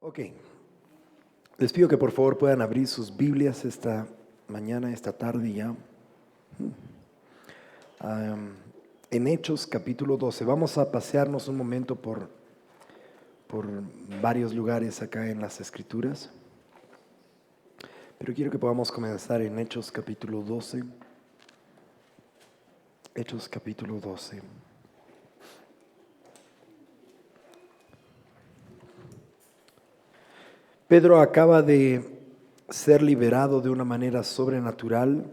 Ok, les pido que por favor puedan abrir sus Biblias esta mañana, esta tarde ya. Am, en Hechos capítulo 12, vamos a pasearnos un momento por varios lugares acá en las Escrituras, pero quiero que podamos comenzar en Hechos capítulo 12. Hechos capítulo 12. Pedro acaba de ser liberado de una manera sobrenatural.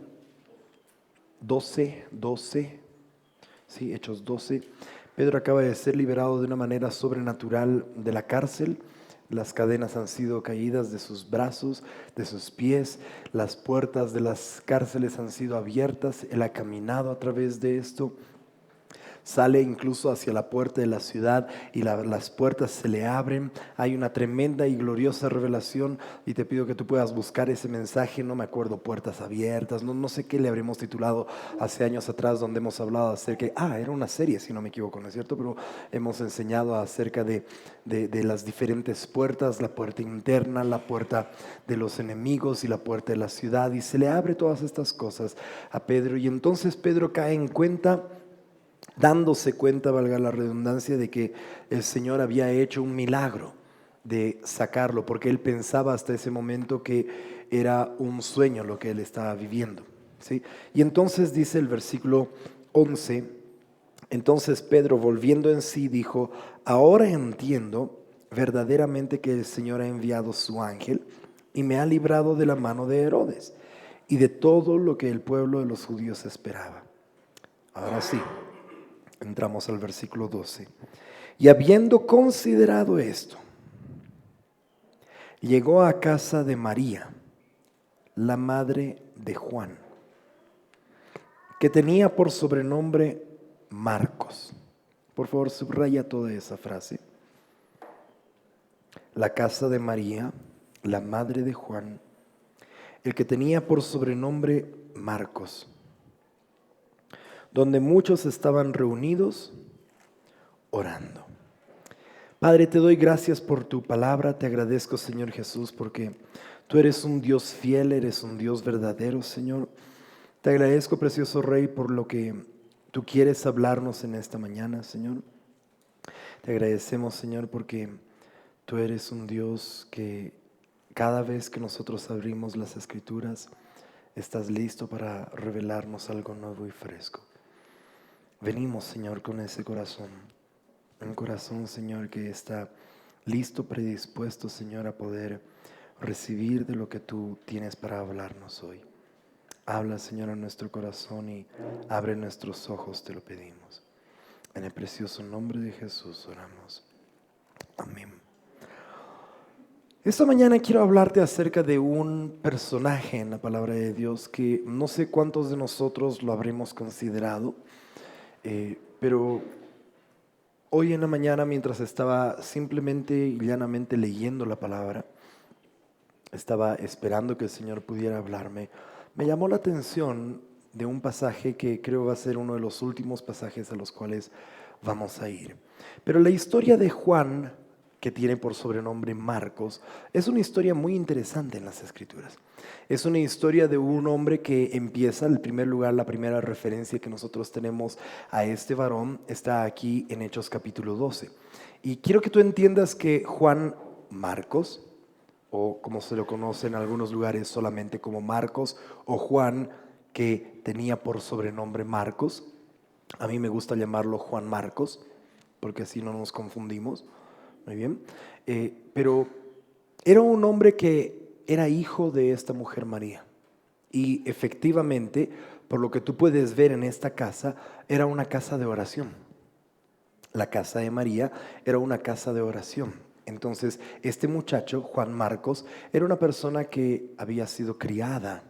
12, sí, Hechos 12. Pedro acaba de ser liberado de una manera sobrenatural de la cárcel. Las cadenas han sido caídas de sus brazos, de sus pies. Las puertas de las cárceles han sido abiertas. Él ha caminado a través de esto. Sale incluso hacia la puerta de la ciudad y las puertas se le abren. Hay una tremenda y gloriosa revelación y te pido que tú puedas buscar ese mensaje. No me acuerdo, puertas abiertas, no sé qué le habremos titulado hace años atrás, donde hemos hablado acerca era una serie si no me equivoco, ¿no es cierto? Pero hemos enseñado acerca de las diferentes puertas, la puerta interna, la puerta de los enemigos y la puerta de la ciudad, y se le abre todas estas cosas a Pedro. Y entonces Pedro cae en cuenta, dándose cuenta, valga la redundancia, de que el Señor había hecho un milagro de sacarlo, porque él pensaba hasta ese momento que era un sueño lo que él estaba viviendo, ¿sí? Y entonces dice el versículo 11, entonces Pedro, volviendo en sí, dijo: ahora entiendo verdaderamente que el Señor ha enviado su ángel y me ha librado de la mano de Herodes y de todo lo que el pueblo de los judíos esperaba. Ahora sí, entramos al versículo 12. Y habiendo considerado esto, llegó a casa de María, la madre de Juan, que tenía por sobrenombre Marcos. Por favor, subraya toda esa frase. La casa de María, la madre de Juan, el que tenía por sobrenombre Marcos, donde muchos estaban reunidos orando. Padre, te doy gracias por tu palabra. Te agradezco, Señor Jesús, porque tú eres un Dios fiel, eres un Dios verdadero, Señor. Te agradezco, precioso Rey, por lo que tú quieres hablarnos en esta mañana, Señor. Te agradecemos, Señor, porque tú eres un Dios que cada vez que nosotros abrimos las Escrituras, estás listo para revelarnos algo nuevo y fresco. Venimos, Señor, con ese corazón. Un corazón, Señor, que está listo, predispuesto, Señor, a poder recibir de lo que tú tienes para hablarnos hoy. Habla, Señor, a nuestro corazón y abre nuestros ojos, te lo pedimos. En el precioso nombre de Jesús oramos. Amén. Esta mañana quiero hablarte acerca de un personaje en la palabra de Dios que no sé cuántos de nosotros lo habremos considerado, pero hoy en la mañana, mientras estaba simplemente y llanamente leyendo la palabra, estaba esperando que el Señor pudiera hablarme, me llamó la atención de un pasaje que creo va a ser uno de los últimos pasajes a los cuales vamos a ir. Pero la historia de Juan, que tiene por sobrenombre Marcos, es una historia muy interesante en las Escrituras. Es una historia de un hombre que empieza, en primer lugar, la primera referencia que nosotros tenemos a este varón está aquí en Hechos capítulo 12. Y quiero que tú entiendas que Juan Marcos, o como se lo conoce en algunos lugares solamente como Marcos, o Juan, que tenía por sobrenombre Marcos. A mí me gusta llamarlo Juan Marcos, porque así no nos confundimos. Muy bien. Pero era un hombre que era hijo de esta mujer María. Y efectivamente, por lo que tú puedes ver en esta casa, era una casa de oración. La casa de María era una casa de oración. Entonces, este muchacho, Juan Marcos, era una persona que había sido criada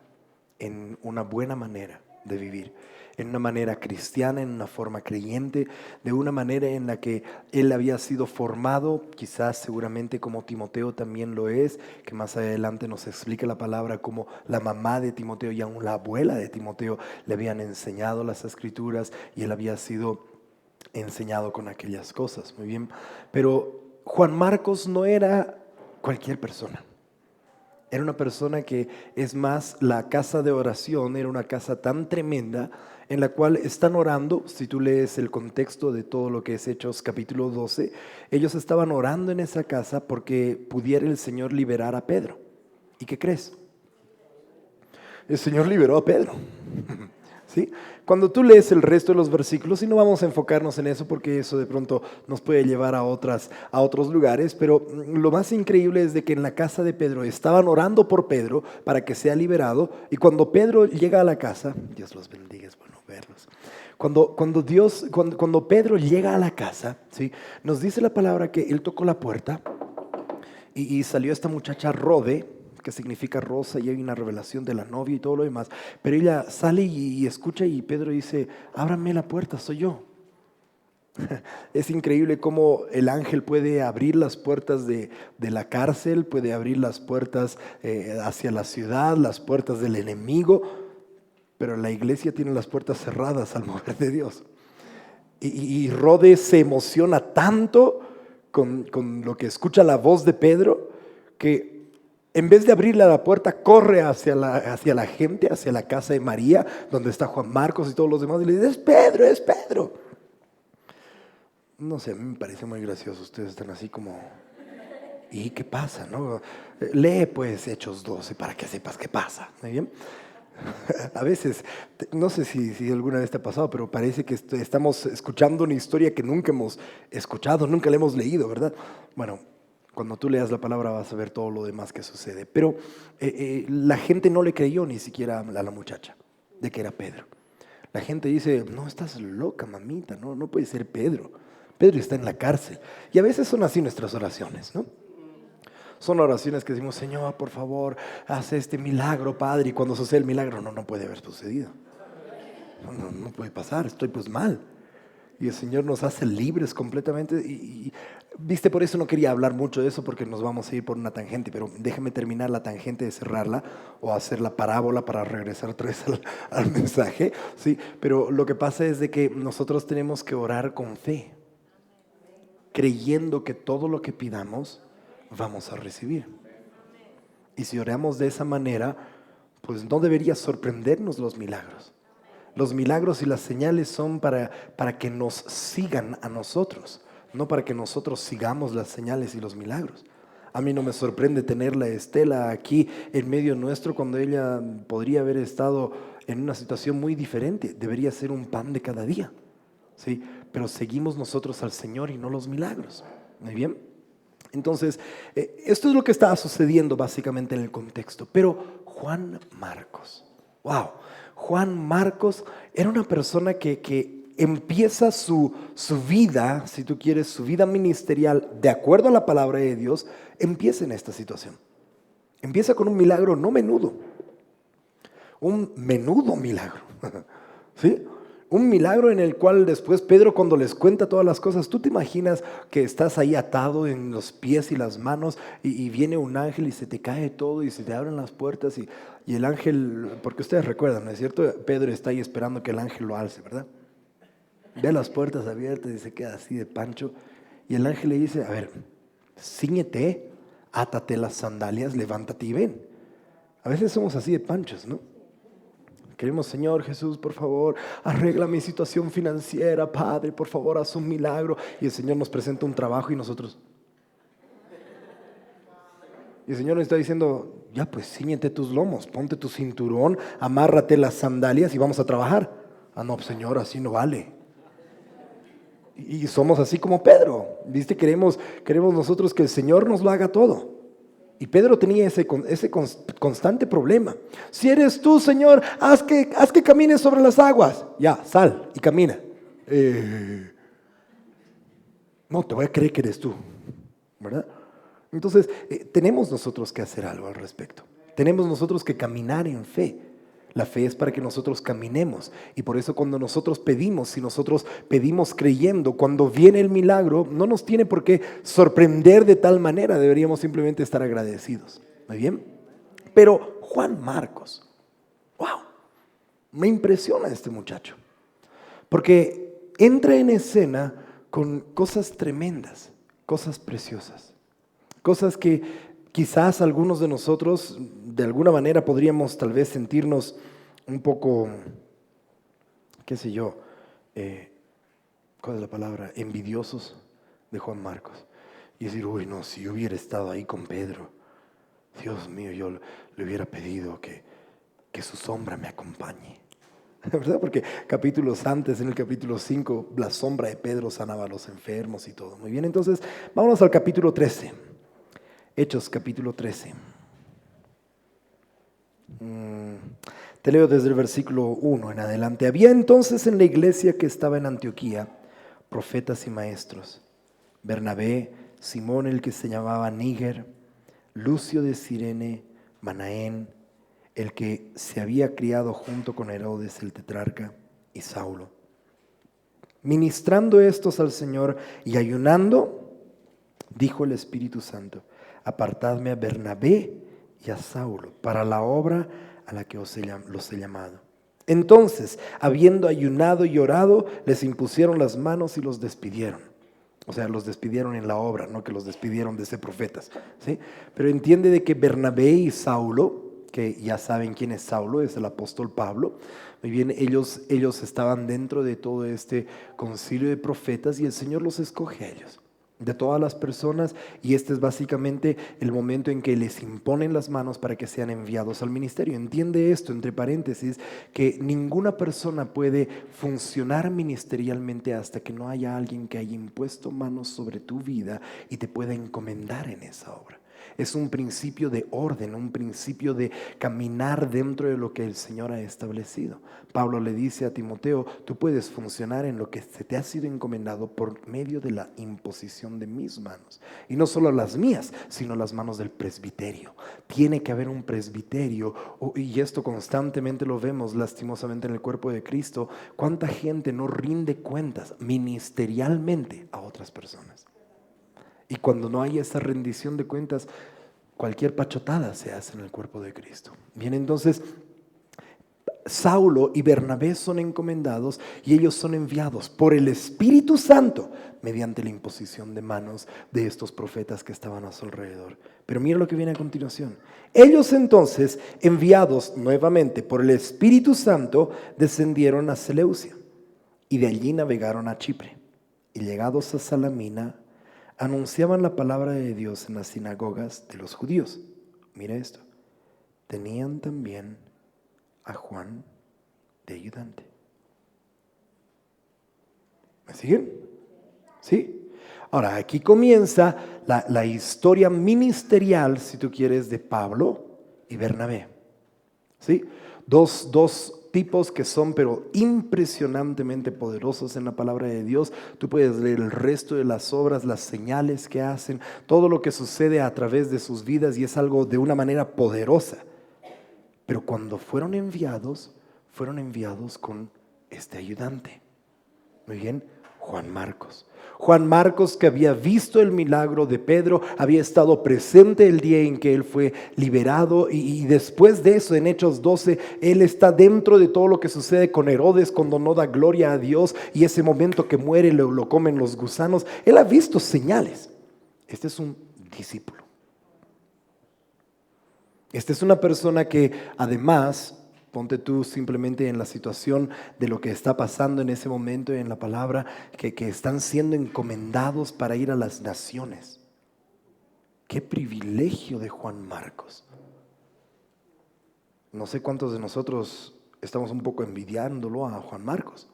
en una buena manera de vivir, en una manera cristiana, en una forma creyente, de una manera en la que él había sido formado, quizás seguramente como Timoteo también lo es, que más adelante nos explica la palabra como la mamá de Timoteo y aún la abuela de Timoteo le habían enseñado las Escrituras y él había sido enseñado con aquellas cosas. Muy bien, pero Juan Marcos no era cualquier persona. Era una persona que, es más, la casa de oración era una casa tan tremenda en la cual están orando. Si tú lees el contexto de todo lo que es Hechos capítulo 12, ellos estaban orando en esa casa porque pudiera el Señor liberar a Pedro. ¿Y qué crees? El Señor liberó a Pedro. ¿Sí? Cuando tú lees el resto de los versículos, y no vamos a enfocarnos en eso porque eso de pronto nos puede llevar a otros lugares, pero lo más increíble es de que en la casa de Pedro estaban orando por Pedro para que sea liberado, y cuando Pedro llega a la casa, Dios los bendiga, es bueno verlos. Cuando Pedro llega a la casa, ¿sí? Nos dice la palabra que él tocó la puerta y salió esta muchacha Rode, que significa rosa, y hay una revelación de la novia y todo lo demás, pero ella sale y escucha, y Pedro dice: ábrame la puerta, soy yo. Es increíble cómo el ángel puede abrir las puertas de la cárcel, puede abrir las puertas hacia la ciudad, las puertas del enemigo, pero la iglesia tiene las puertas cerradas al mover de Dios. Y Rode se emociona tanto con lo que escucha la voz de Pedro, que en vez de abrirle la puerta, corre hacia la gente, hacia la casa de María, donde está Juan Marcos y todos los demás, y le dice: es Pedro, es Pedro. No sé, a mí me parece muy gracioso. Ustedes están así como: ¿y qué pasa? ¿No? Lee pues Hechos 12 para que sepas qué pasa. ¿Muy bien? A veces, no sé si alguna vez te ha pasado, pero parece que estamos escuchando una historia que nunca hemos escuchado, nunca la hemos leído, ¿verdad? Bueno, cuando tú leas la palabra vas a ver todo lo demás que sucede. Pero la gente no le creyó ni siquiera a la muchacha de que era Pedro. La gente dice: no, estás loca, mamita, no puede ser Pedro. Pedro está en la cárcel. Y a veces son así nuestras oraciones, ¿no? Son oraciones que decimos: Señor, por favor, haz este milagro, Padre. Y cuando sucede el milagro, no puede haber sucedido. No puede pasar, estoy pues mal. Y el Señor nos hace libres completamente. Viste, por eso no quería hablar mucho de eso, porque nos vamos a ir por una tangente. Pero déjame terminar la tangente de cerrarla, o hacer la parábola para regresar otra vez al mensaje, ¿sí? Pero lo que pasa es de que nosotros tenemos que orar con fe, creyendo que todo lo que pidamos vamos a recibir. Y si oramos de esa manera, pues no debería sorprendernos los milagros. Los milagros y las señales son para que nos sigan a nosotros, no para que nosotros sigamos las señales y los milagros. A mí no me sorprende tenerla a Estela aquí en medio nuestro, cuando ella podría haber estado en una situación muy diferente. Debería ser un pan de cada día, ¿sí? Pero seguimos nosotros al Señor y no los milagros. ¿Muy bien? Entonces, esto es lo que estaba sucediendo básicamente en el contexto. Pero Juan Marcos, wow, Juan Marcos era una persona que empieza su vida, si tú quieres, su vida ministerial, de acuerdo a la palabra de Dios, empieza en esta situación. Empieza con un milagro no menudo, un menudo milagro, ¿sí? Un milagro en el cual después Pedro, cuando les cuenta todas las cosas, tú te imaginas que estás ahí atado en los pies y las manos, y viene un ángel y se te cae todo y se te abren las puertas, y el ángel, porque ustedes recuerdan, ¿no es cierto? Pedro está ahí esperando que el ángel lo alce, ¿verdad? Ve las puertas abiertas y se queda así de pancho, y el ángel le dice: a ver, cíñete, átate las sandalias, levántate y ven. A veces somos así de panchos, ¿no? Queremos: Señor Jesús, por favor, arregla mi situación financiera, Padre, por favor, haz un milagro. Y el Señor nos presenta un trabajo y nosotros. Y el Señor nos está diciendo: ya pues, cíñete tus lomos, ponte tu cinturón, amárrate las sandalias y vamos a trabajar. Ah, no, Señor, así no vale. Y somos así como Pedro, ¿viste? Queremos nosotros que el Señor nos lo haga todo. Y Pedro tenía ese constante problema. Si eres tú, Señor, haz que camines sobre las aguas. Ya, sal y camina. No, te voy a creer que eres tú, ¿verdad? Entonces, tenemos nosotros que hacer algo al respecto. Tenemos nosotros que caminar en fe. La fe es para que nosotros caminemos. Y por eso cuando nosotros pedimos, si nosotros pedimos creyendo, cuando viene el milagro, no nos tiene por qué sorprender de tal manera. Deberíamos simplemente estar agradecidos. ¿Muy bien? Pero Juan Marcos, wow, me impresiona este muchacho. Porque entra en escena con cosas tremendas, cosas preciosas. Cosas que quizás algunos de nosotros de alguna manera podríamos tal vez sentirnos un poco, qué sé yo, ¿cuál es la palabra? Envidiosos de Juan Marcos. Y decir, uy, no, si yo hubiera estado ahí con Pedro, Dios mío, yo le hubiera pedido que su sombra me acompañe. ¿Verdad? Porque capítulos antes, en el capítulo 5, la sombra de Pedro sanaba a los enfermos y todo. Muy bien, entonces vámonos al capítulo 13. Hechos, capítulo 13. Te leo desde el versículo 1 en adelante. Había entonces en la iglesia que estaba en Antioquía profetas y maestros: Bernabé, Simón el que se llamaba Níger, Lucio de Cirene, Manaén, el que se había criado junto con Herodes el tetrarca, y Saulo. Ministrando estos al Señor y ayunando, dijo el Espíritu Santo: apartadme a Bernabé y a Saulo para la obra a la que los he llamado. Entonces, habiendo ayunado y orado, les impusieron las manos y los despidieron. O sea, los despidieron en la obra, no que los despidieron de ser profetas, ¿sí? Pero entiende de que Bernabé y Saulo, que ya saben quién es Saulo, es el apóstol Pablo. Muy bien, ellos estaban dentro de todo este concilio de profetas y el Señor los escoge a ellos, de todas las personas, y este es básicamente el momento en que les imponen las manos para que sean enviados al ministerio. Entiende esto, entre paréntesis, que ninguna persona puede funcionar ministerialmente hasta que no haya alguien que haya impuesto manos sobre tu vida y te pueda encomendar en esa obra. Es un principio de orden, un principio de caminar dentro de lo que el Señor ha establecido. Pablo le dice a Timoteo, tú puedes funcionar en lo que se te ha sido encomendado por medio de la imposición de mis manos. Y no solo las mías, sino las manos del presbiterio. Tiene que haber un presbiterio, y esto constantemente lo vemos lastimosamente en el cuerpo de Cristo. ¿Cuánta gente no rinde cuentas ministerialmente a otras personas? Y cuando no hay esa rendición de cuentas, cualquier pachotada se hace en el cuerpo de Cristo. Bien, entonces Saulo y Bernabé son encomendados y ellos son enviados por el Espíritu Santo mediante la imposición de manos de estos profetas que estaban a su alrededor. Pero mira lo que viene a continuación. Ellos entonces, enviados nuevamente por el Espíritu Santo, descendieron a Seleucia y de allí navegaron a Chipre. Y llegados a Salamina, anunciaban la palabra de Dios en las sinagogas de los judíos. Mira esto. Tenían también a Juan de ayudante. ¿Me siguen? ¿Sí? Ahora, aquí comienza la historia ministerial, si tú quieres, de Pablo y Bernabé. ¿Sí? Dos tipos que son pero impresionantemente poderosos en la palabra de Dios. Tú puedes leer el resto de las obras, las señales que hacen, todo lo que sucede a través de sus vidas, y es algo de una manera poderosa. Pero cuando fueron enviados con este ayudante. Muy bien, Juan Marcos. Juan Marcos, que había visto el milagro de Pedro, había estado presente el día en que él fue liberado, y después de eso, en Hechos 12, él está dentro de todo lo que sucede con Herodes cuando no da gloria a Dios, y ese momento que muere lo comen los gusanos. Él ha visto señales. Este es un discípulo. Esta es una persona que además, ponte tú simplemente en la situación de lo que está pasando en ese momento en la palabra, que están siendo encomendados para ir a las naciones. Qué privilegio de Juan Marcos. No sé cuántos de nosotros estamos un poco envidiándolo a Juan Marcos.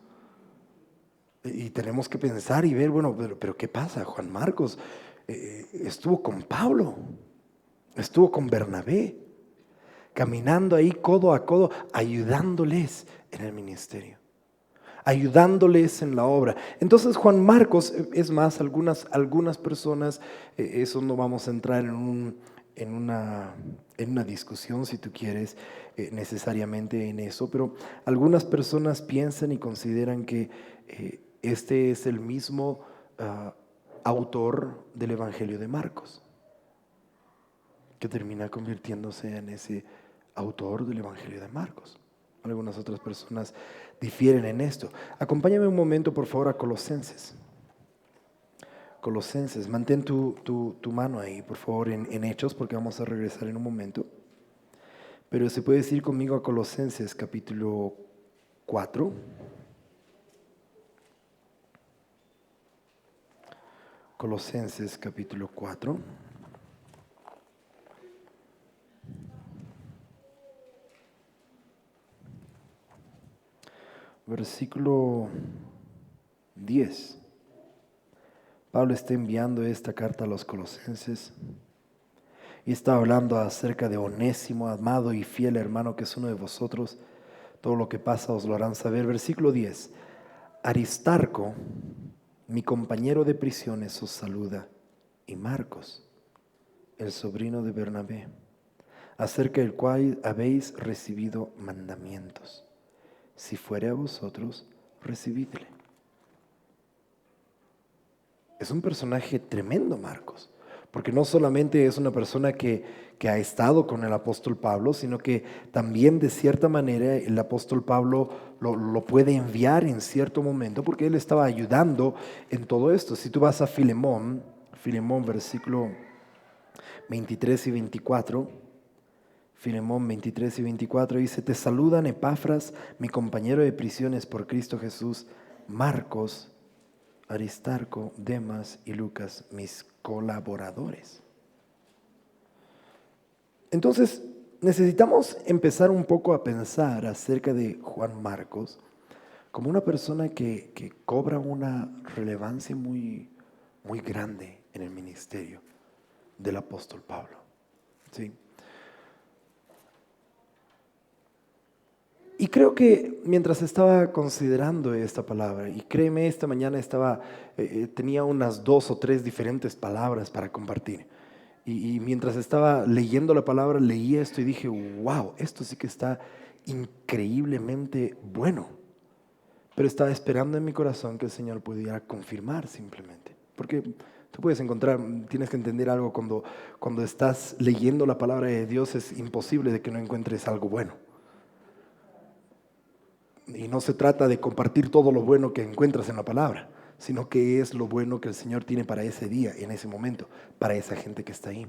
Y tenemos que pensar y ver, bueno, pero ¿qué pasa? Juan Marcos estuvo con Pablo, estuvo con Bernabé, caminando ahí codo a codo, ayudándoles en el ministerio, ayudándoles en la obra. Entonces Juan Marcos, es más, algunas personas, eso no vamos a entrar en una discusión, si tú quieres, necesariamente en eso, pero algunas personas piensan y consideran que este es el mismo autor del Evangelio de Marcos, que termina convirtiéndose en ese autor del Evangelio de Marcos. Algunas otras personas difieren en esto. Acompáñame un momento, por favor, a Colosenses. Colosenses. Mantén tu mano ahí, por favor, en Hechos, porque vamos a regresar en un momento. Pero si puedes ir conmigo a Colosenses capítulo 4. Colosenses capítulo 4. Versículo 10. Pablo está enviando esta carta a los colosenses y está hablando acerca de Onésimo, amado y fiel hermano que es uno de vosotros. Todo lo que pasa os lo harán saber. Versículo 10. Aristarco, mi compañero de prisiones, os saluda, y Marcos, el sobrino de Bernabé, acerca del cual habéis recibido mandamientos. Si fuere a vosotros, recibidle. Es un personaje tremendo, Marcos, porque no solamente es una persona que ha estado con el apóstol Pablo, sino que también de cierta manera el apóstol Pablo lo puede enviar en cierto momento, porque él estaba ayudando en todo esto. Si tú vas a Filemón versículo 23 y 24, Filemón 23 y 24 dice: te saludan Epafras, mi compañero de prisiones por Cristo Jesús, Marcos, Aristarco, Demas y Lucas, mis colaboradores. Entonces, necesitamos empezar un poco a pensar acerca de Juan Marcos como una persona que cobra una relevancia muy, muy grande en el ministerio del apóstol Pablo. ¿Sí? Y creo que mientras estaba considerando esta palabra, y créeme, esta mañana tenía unas 2 o 3 diferentes palabras para compartir. Y mientras estaba leyendo la palabra, leí esto y dije, wow, esto sí que está increíblemente bueno. Pero estaba esperando en mi corazón que el Señor pudiera confirmar simplemente. Porque tú puedes tienes que entender algo, cuando estás leyendo la palabra de Dios es imposible de que no encuentres algo bueno. Y no se trata de compartir todo lo bueno que encuentras en la palabra, sino que es lo bueno que el Señor tiene para ese día, en ese momento, para esa gente que está ahí.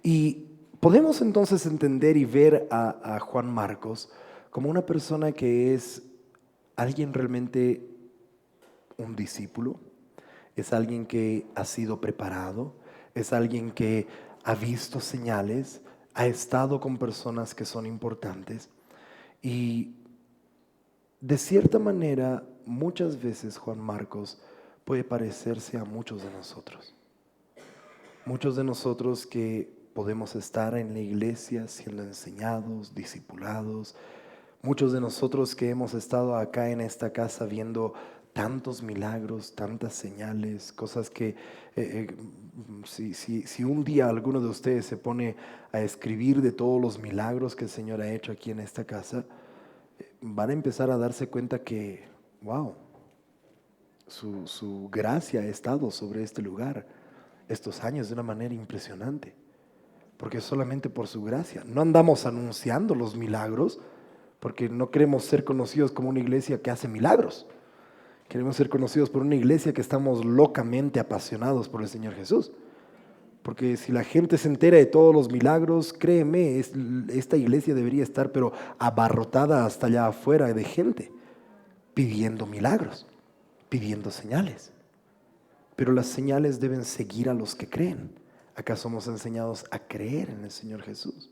Y podemos entonces entender y ver a Juan Marcos como una persona que es alguien realmente un discípulo, es alguien que ha sido preparado, es alguien que ha visto señales, ha estado con personas que son importantes y de cierta manera, muchas veces Juan Marcos puede parecerse a muchos de nosotros. Muchos de nosotros que podemos estar en la iglesia siendo enseñados, discipulados. Muchos de nosotros que hemos estado acá en esta casa viendo tantos milagros, tantas señales, cosas que si un día alguno de ustedes se pone a escribir de todos los milagros que el Señor ha hecho aquí en esta casa, van a empezar a darse cuenta que, wow, su gracia ha estado sobre este lugar estos años de una manera impresionante, porque es solamente por su gracia. No andamos anunciando los milagros, porque no queremos ser conocidos como una iglesia que hace milagros. Queremos ser conocidos por una iglesia que estamos locamente apasionados por el Señor Jesús. Porque si la gente se entera de todos los milagros, créeme, esta iglesia debería estar pero abarrotada hasta allá afuera de gente, pidiendo milagros, pidiendo señales. Pero las señales deben seguir a los que creen. Acá somos enseñados a creer en el Señor Jesús.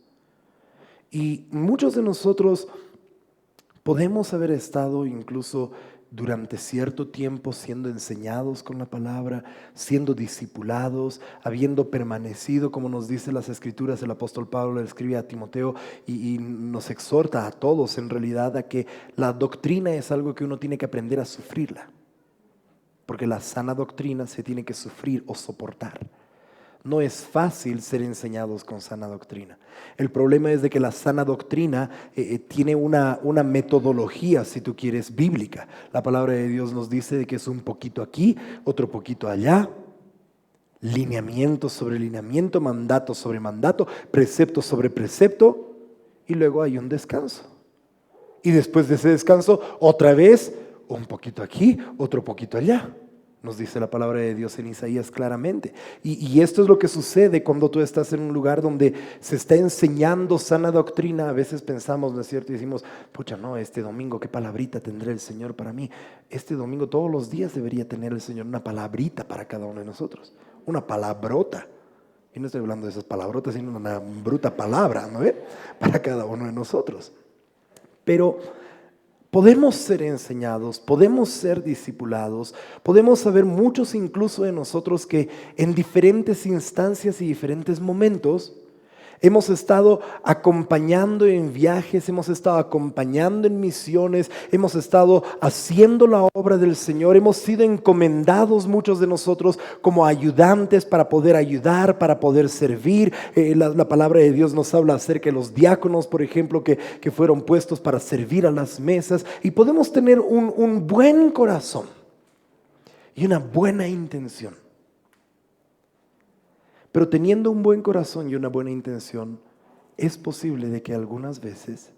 Y muchos de nosotros podemos haber estado incluso durante cierto tiempo siendo enseñados con la palabra, siendo discipulados, habiendo permanecido, como nos dice las Escrituras, el apóstol Pablo le escribe a Timoteo y nos exhorta a todos en realidad a que la doctrina es algo que uno tiene que aprender a sufrirla, porque la sana doctrina se tiene que sufrir o soportar. No es fácil ser enseñados con sana doctrina. El problema es de que la sana doctrina tiene una metodología, si tú quieres, bíblica. La palabra de Dios nos dice de que es un poquito aquí, otro poquito allá, lineamiento sobre lineamiento, mandato sobre mandato, precepto sobre precepto, y luego hay un descanso. Y después de ese descanso, otra vez, un poquito aquí, otro poquito allá. nos dice la palabra de Dios en Isaías claramente. Y esto es lo que sucede cuando tú estás en un lugar donde se está enseñando sana doctrina. A veces pensamos, ¿no es cierto? Y decimos, pucha, no, este domingo, ¿qué palabrita tendrá el Señor para mí? Este domingo, todos los días debería tener el Señor una palabrita para cada uno de nosotros. Una palabrota. Y no estoy hablando de esas palabrotas, sino una bruta palabra, ¿no ve? Para cada uno de nosotros. Pero podemos ser enseñados, podemos ser discipulados, podemos saber muchos incluso de nosotros que en diferentes instancias y diferentes momentos hemos estado acompañando en viajes, hemos estado acompañando en misiones, hemos estado haciendo la obra del Señor, hemos sido encomendados muchos de nosotros como ayudantes para poder ayudar, para poder servir. La palabra de Dios nos habla acerca de los diáconos, por ejemplo, que fueron puestos para servir a las mesas, y podemos tener un buen corazón y una buena intención. Pero teniendo un buen corazón y una buena intención, es posible de que algunas veces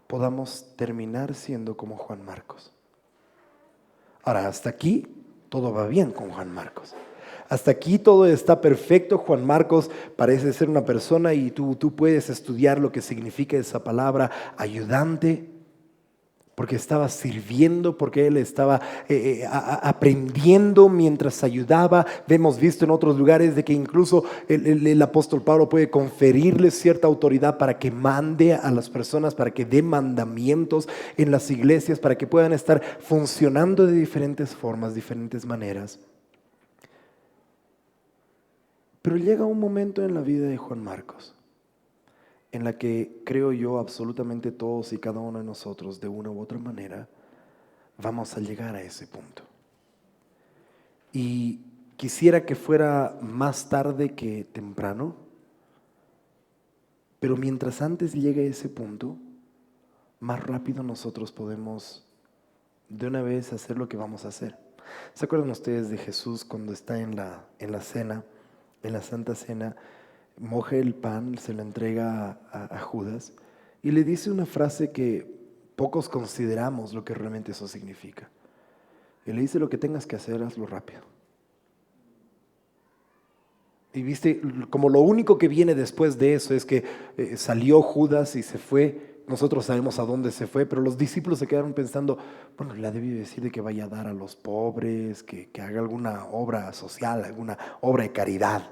podamos terminar siendo como Juan Marcos. Ahora, hasta aquí todo va bien con Juan Marcos. Hasta aquí todo está perfecto. Juan Marcos parece ser una persona, y tú puedes estudiar lo que significa esa palabra, ayudante, porque estaba sirviendo, porque él estaba aprendiendo mientras ayudaba. Hemos visto en otros lugares de que incluso el apóstol Pablo puede conferirle cierta autoridad para que mande a las personas, para que dé mandamientos en las iglesias, para que puedan estar funcionando de diferentes formas, diferentes maneras. Pero llega un momento en la vida de Juan Marcos en la que creo yo absolutamente todos y cada uno de nosotros, de una u otra manera, vamos a llegar a ese punto. Y quisiera que fuera más tarde que temprano, pero mientras antes llegue a ese punto, más rápido nosotros podemos de una vez hacer lo que vamos a hacer. ¿Se acuerdan ustedes de Jesús cuando está en la cena, en la Santa Cena? Moja el pan, se lo entrega a Judas y le dice una frase que pocos consideramos lo que realmente eso significa. Y le dice: lo que tengas que hacer, hazlo rápido. Y viste, como lo único que viene después de eso es que salió Judas y se fue. Nosotros sabemos a dónde se fue, pero los discípulos se quedaron pensando, bueno, le ha debido decir de que vaya a dar a los pobres, que haga alguna obra social, alguna obra de caridad.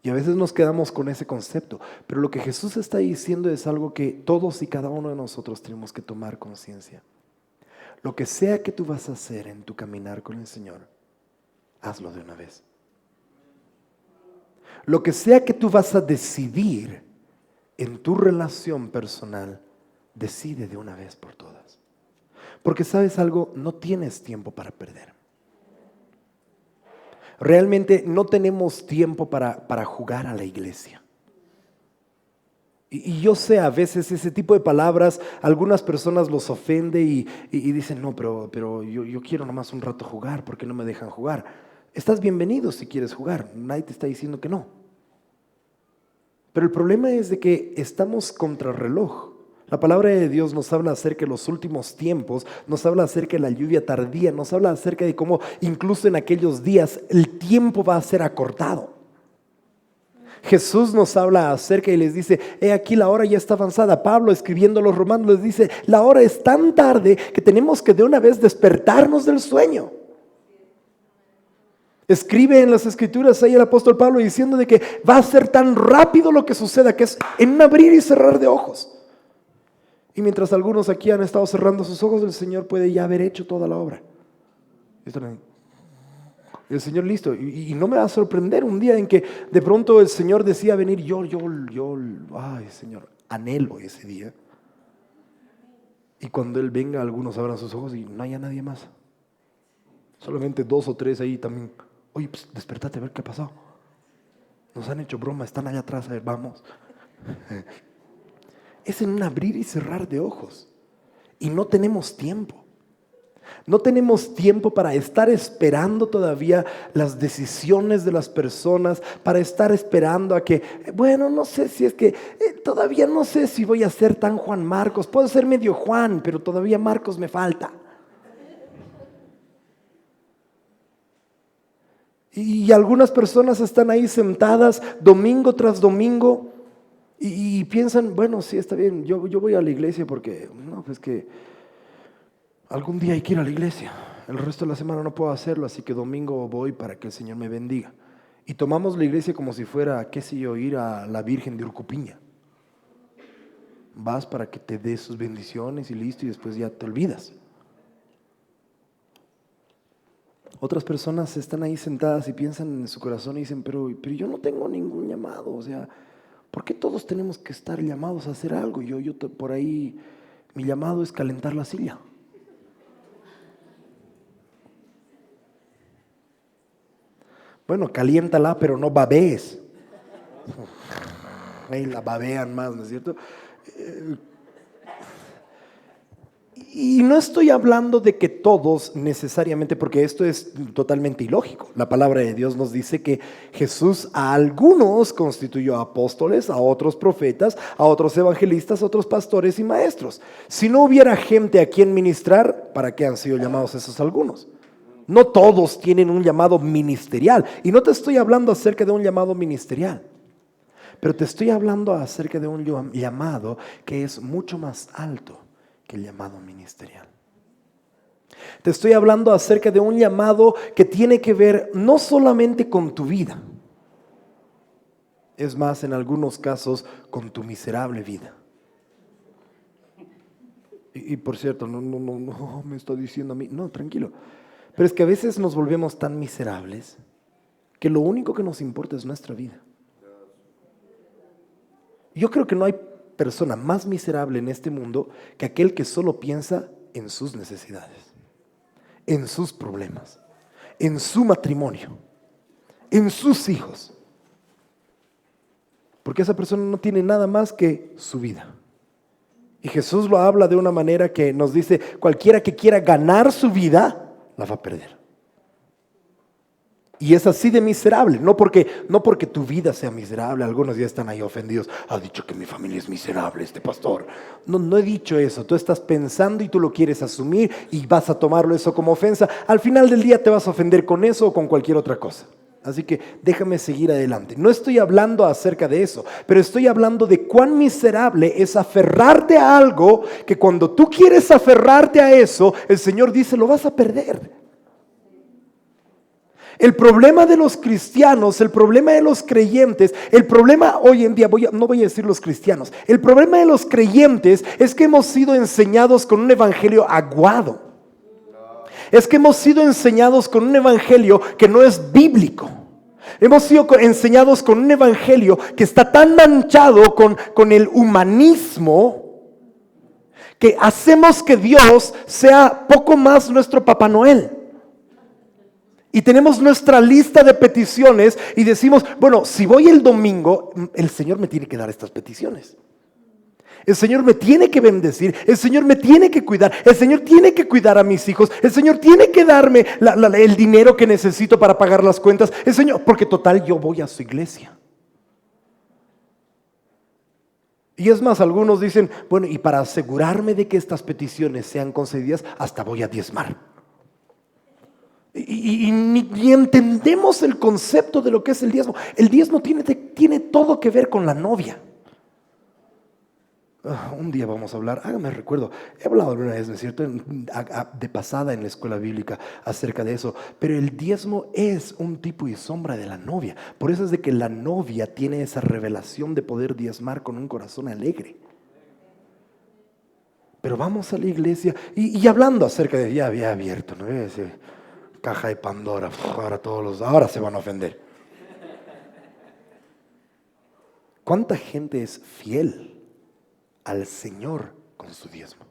Y a veces nos quedamos con ese concepto, pero lo que Jesús está diciendo es algo que todos y cada uno de nosotros tenemos que tomar conciencia. Lo que sea que tú vas a hacer en tu caminar con el Señor, hazlo de una vez. Lo que sea que tú vas a decidir en tu relación personal, decide de una vez por todas. Porque ¿sabes algo? No tienes tiempo para perder. Realmente no tenemos tiempo para jugar a la iglesia. Y yo sé, a veces ese tipo de palabras, algunas personas los ofende y dicen, no, pero yo quiero nomás un rato jugar, ¿por qué no me dejan jugar? Estás bienvenido si quieres jugar, nadie te está diciendo que no. Pero el problema es de que estamos contra reloj. La palabra de Dios nos habla acerca de los últimos tiempos, nos habla acerca de la lluvia tardía, nos habla acerca de cómo incluso en aquellos días el tiempo va a ser acortado. Jesús nos habla acerca y les dice, aquí la hora ya está avanzada. Pablo, escribiendo a los romanos, les dice, la hora es tan tarde que tenemos que de una vez despertarnos del sueño. Escribe en las escrituras ahí el apóstol Pablo diciendo de que va a ser tan rápido lo que suceda, que es en un abrir y cerrar de ojos. Y mientras algunos aquí han estado cerrando sus ojos, el Señor puede ya haber hecho toda la obra. El Señor listo. Y no me va a sorprender un día en que de pronto el Señor decía venir. Ay Señor, anhelo ese día. Y cuando Él venga, algunos abran sus ojos y no haya nadie más. Solamente 2 o 3 ahí también. Oye, pues, despertate a ver qué ha pasado. Nos han hecho broma, están allá atrás, a ver, vamos. Es en un abrir y cerrar de ojos. Y no tenemos tiempo. No tenemos tiempo para estar esperando todavía las decisiones de las personas, para estar esperando a que, bueno, no sé si es que, todavía no sé si voy a ser tan Juan Marcos. Puedo ser medio Juan, pero todavía Marcos me falta. Y algunas personas están ahí sentadas domingo tras domingo y piensan, bueno, sí, está bien, yo voy a la iglesia porque, no, pues que algún día hay que ir a la iglesia. El resto de la semana no puedo hacerlo, así que domingo voy para que el Señor me bendiga. Y tomamos la iglesia como si fuera, qué sé yo, ir a la Virgen de Urcupiña. Vas para que te dé sus bendiciones y listo, y después ya te olvidas. Otras personas están ahí sentadas y piensan en su corazón y dicen, pero yo no tengo ningún llamado, o sea, ¿por qué todos tenemos que estar llamados a hacer algo? Por ahí, mi llamado es calentar la silla. Bueno, caliéntala, pero no babees. Ahí la babean más, ¿no es cierto? Y no estoy hablando de que todos necesariamente, porque esto es totalmente ilógico. La palabra de Dios nos dice que Jesús a algunos constituyó apóstoles, a otros profetas, a otros evangelistas, a otros pastores y maestros. Si no hubiera gente a quien ministrar, ¿para qué han sido llamados esos algunos? No todos tienen un llamado ministerial. Y no te estoy hablando acerca de un llamado ministerial, pero te estoy hablando acerca de un llamado que es mucho más alto que el llamado ministerial. Te estoy hablando acerca de un llamado que tiene que ver no solamente con tu vida, es más, en algunos casos, con tu miserable vida. Y por cierto, no me está diciendo a mí, no, tranquilo. Pero es que a veces nos volvemos tan miserables que lo único que nos importa es nuestra vida. Yo creo que no hay persona más miserable en este mundo que aquel que solo piensa en sus necesidades, en sus problemas, en su matrimonio, en sus hijos. Porque esa persona no tiene nada más que su vida. Y Jesús lo habla de una manera que nos dice, cualquiera que quiera ganar su vida, la va a perder. Y es así de miserable, no porque tu vida sea miserable. Algunos ya están ahí ofendidos. Ha dicho que mi familia es miserable, este pastor. No he dicho eso. Tú estás pensando y tú lo quieres asumir y vas a tomarlo eso como ofensa. Al final del día te vas a ofender con eso o con cualquier otra cosa. Así que déjame seguir adelante. No estoy hablando acerca de eso, pero estoy hablando de cuán miserable es aferrarte a algo que cuando tú quieres aferrarte a eso, el Señor dice, lo vas a perder. El problema de los cristianos, el problema de los creyentes, el problema hoy en día, no voy a decir los cristianos, el problema de los creyentes es que hemos sido enseñados con un evangelio aguado. Es que hemos sido enseñados con un evangelio que no es bíblico. Hemos sido enseñados con un evangelio que está tan manchado con el humanismo que hacemos que Dios sea poco más nuestro Papá Noel. Y tenemos nuestra lista de peticiones y decimos, bueno, si voy el domingo, el Señor me tiene que dar estas peticiones. El Señor me tiene que bendecir, el Señor me tiene que cuidar, el Señor tiene que cuidar a mis hijos, el Señor tiene que darme el dinero que necesito para pagar las cuentas, el Señor, porque total yo voy a su iglesia. Y es más, algunos dicen, bueno, y para asegurarme de que estas peticiones sean concedidas, hasta voy a diezmar. Y ni entendemos el concepto de lo que es el diezmo. El diezmo tiene todo que ver con la novia. Un día vamos a hablar, hágame recuerdo, he hablado alguna vez, ¿no es cierto?, de pasada en la escuela bíblica acerca de eso, pero el diezmo es un tipo y sombra de la novia. Por eso es de que la novia tiene esa revelación de poder diezmar con un corazón alegre. Pero vamos a la iglesia y hablando acerca de, ya había abierto, ¿no? Ese caja de Pandora, ahora se van a ofender. ¿Cuánta gente es fiel al Señor con su diezmo?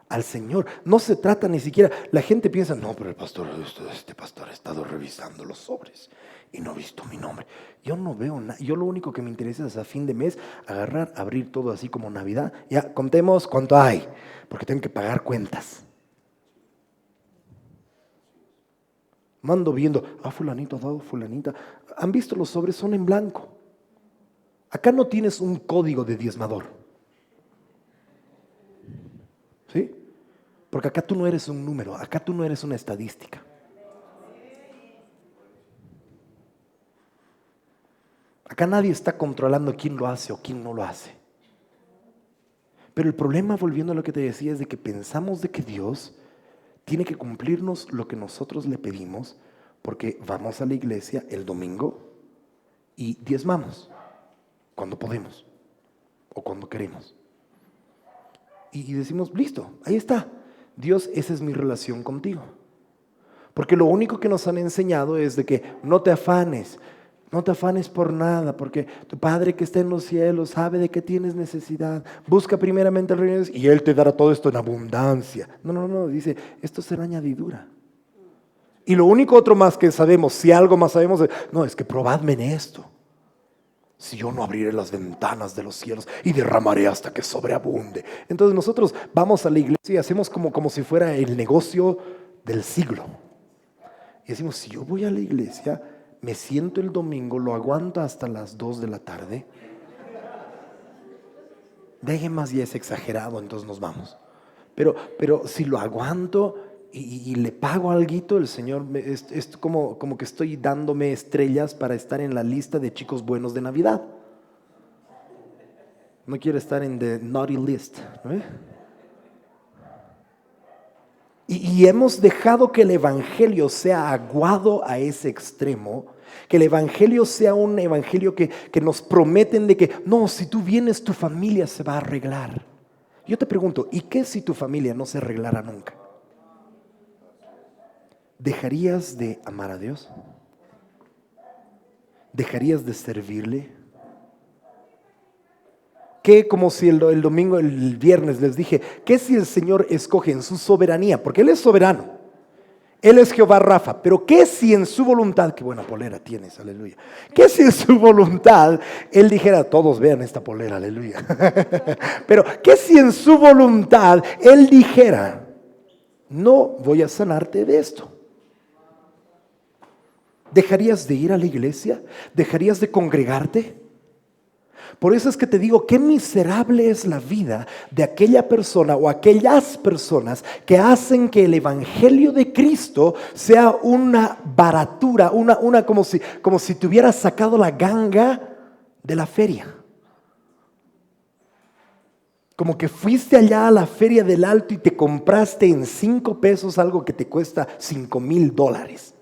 Al Señor. No se trata ni siquiera, la gente piensa, no, pero el pastor, este pastor ha estado revisando los sobres y no ha visto mi nombre. Yo no veo nada. Yo lo único que me interesa es a fin de mes agarrar, abrir todo así como Navidad. Ya, contemos cuánto hay, porque tengo que pagar cuentas. Mando viendo, fulanito ha dado, fulanita. ¿Han visto los sobres? Son en blanco. Acá no tienes un código de diezmador. ¿Sí? Porque acá tú no eres un número, acá tú no eres una estadística. Acá nadie está controlando quién lo hace o quién no lo hace. Pero el problema, volviendo a lo que te decía, es de que pensamos de que Dios tiene que cumplirnos lo que nosotros le pedimos porque vamos a la iglesia el domingo y diezmamos cuando podemos o cuando queremos. Y decimos, listo, ahí está. Dios, esa es mi relación contigo. Porque lo único que nos han enseñado es de que no te afanes por nada, porque tu Padre que está en los cielos sabe de qué tienes necesidad. Busca primeramente el reino de Dios y Él te dará todo esto en abundancia. No, dice, esto será añadidura. Y lo único otro más que sabemos, si algo más sabemos, es que probadme en esto. Si yo no abriré las ventanas de los cielos y derramaré hasta que sobreabunde. Entonces nosotros vamos a la iglesia y hacemos como si fuera el negocio del siglo. Y decimos, si yo voy a la iglesia, me siento el domingo, lo aguanto hasta las 2 de la tarde. Deje más, ya es exagerado, entonces nos vamos. Pero si lo aguanto y le pago alguito, el Señor es como que estoy dándome estrellas para estar en la lista de chicos buenos de Navidad. No quiero estar en the naughty list, ¿no? Y hemos dejado que el evangelio sea aguado a ese extremo, que el evangelio sea un evangelio que nos prometen de que no, si tú vienes tu familia se va a arreglar. Yo te pregunto, ¿y qué si tu familia no se arreglara nunca? ¿Dejarías de amar a Dios? ¿Dejarías de servirle? ¿Qué, como si el domingo, el viernes les dije, qué si el Señor escoge en su soberanía? Porque Él es soberano, Él es Jehová Rafa, pero qué si en su voluntad, qué buena polera tienes, aleluya. ¿Qué si en su voluntad Él dijera, todos vean esta polera, aleluya? Pero qué si en su voluntad Él dijera, no voy a sanarte de esto. ¿Dejarías de ir a la iglesia? ¿Dejarías de congregarte? Por eso es que te digo, qué miserable es la vida de aquella persona o aquellas personas que hacen que el evangelio de Cristo sea una baratura, una como si te hubieras sacado la ganga de la feria. Como que fuiste allá a la feria del Alto y te compraste en 5 pesos algo que te cuesta $5,000.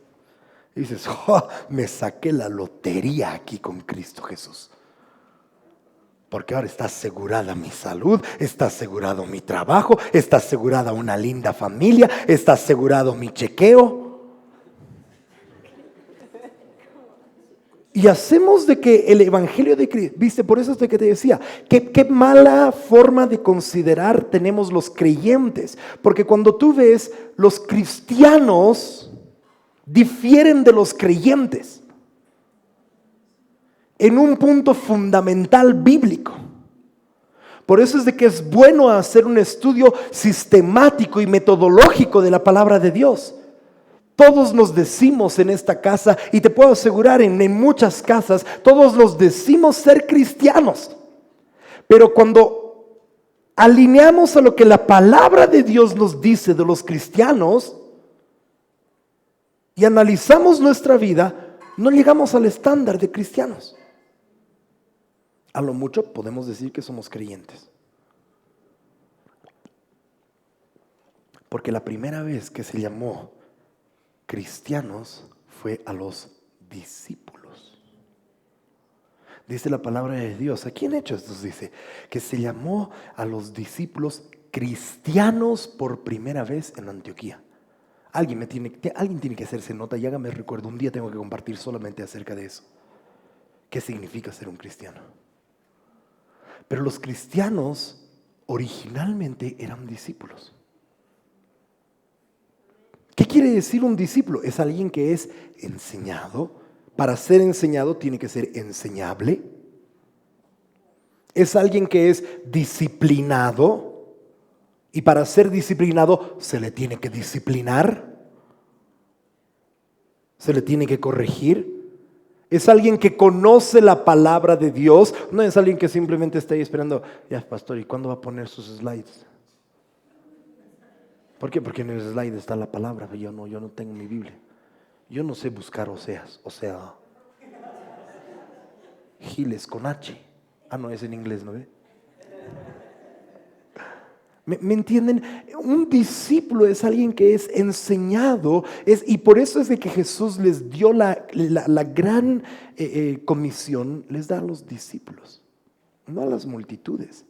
Y dices, oh, me saqué la lotería aquí con Cristo Jesús. Porque ahora está asegurada mi salud, está asegurado mi trabajo, está asegurada una linda familia, está asegurado mi chequeo. Y hacemos de que el evangelio de Cristo, viste, por eso es de que te decía, qué mala forma de considerar tenemos los creyentes. Porque cuando tú ves, los cristianos difieren de los creyentes en un punto fundamental bíblico. Por eso es de que es bueno hacer un estudio sistemático y metodológico de la palabra de Dios. Todos nos decimos en esta casa, y te puedo asegurar en muchas casas, todos nos decimos ser cristianos. Pero cuando alineamos a lo que la palabra de Dios nos dice de los cristianos y analizamos nuestra vida, no llegamos al estándar de cristianos. A lo mucho podemos decir que somos creyentes. Porque la primera vez que se llamó cristianos fue a los discípulos. Dice la palabra de Dios, aquí en Hechos nos dice que se llamó a los discípulos cristianos por primera vez en Antioquía. Alguien tiene que hacerse nota y hágame recuerdo, un día tengo que compartir solamente acerca de eso. ¿Qué significa ser un cristiano? Pero los cristianos originalmente eran discípulos. ¿Qué quiere decir un discípulo? Es alguien que es enseñado. Para ser enseñado tiene que ser enseñable. Es alguien que es disciplinado. Y para ser disciplinado se le tiene que disciplinar. Se le tiene que corregir. Es alguien que conoce la palabra de Dios. No es alguien que simplemente está ahí esperando, ya pastor, ¿y cuándo va a poner sus slides? ¿Por qué? Porque en el slide está la palabra. Yo no tengo mi Biblia. Yo no sé buscar Oseas. O sea, Giles con H. Ah, no, es en inglés, ¿no ve? ¿Me entienden? Un discípulo es alguien que es enseñado, y por eso es de que Jesús les dio la gran comisión, les da a los discípulos, no a las multitudes.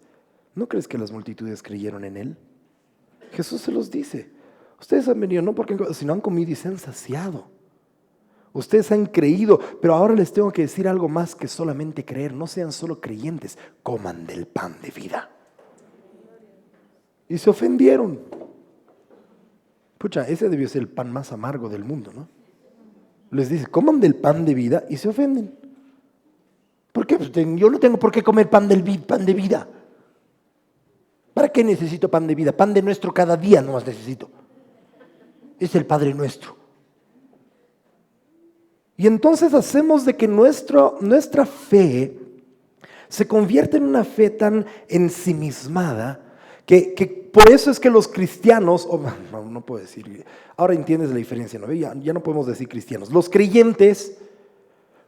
¿No crees que las multitudes creyeron en Él? Jesús se los dice. Ustedes han venido no porque sino han comido y se han saciado. Ustedes han creído, pero ahora les tengo que decir algo más que solamente creer. No sean solo creyentes, coman del pan de vida. Y se ofendieron. Pucha, ese debió ser el pan más amargo del mundo, ¿no? Les dice, coman del pan de vida y se ofenden. ¿Por qué? Pues yo no tengo por qué comer pan de vida. ¿Para qué necesito pan de vida? Pan de nuestro cada día no más necesito. Es el Padre nuestro. Y entonces hacemos de que nuestra fe se convierta en una fe tan ensimismada que por eso es que los cristianos, no puedo decir, ahora entiendes la diferencia, ¿no? Ya no podemos decir cristianos. Los creyentes,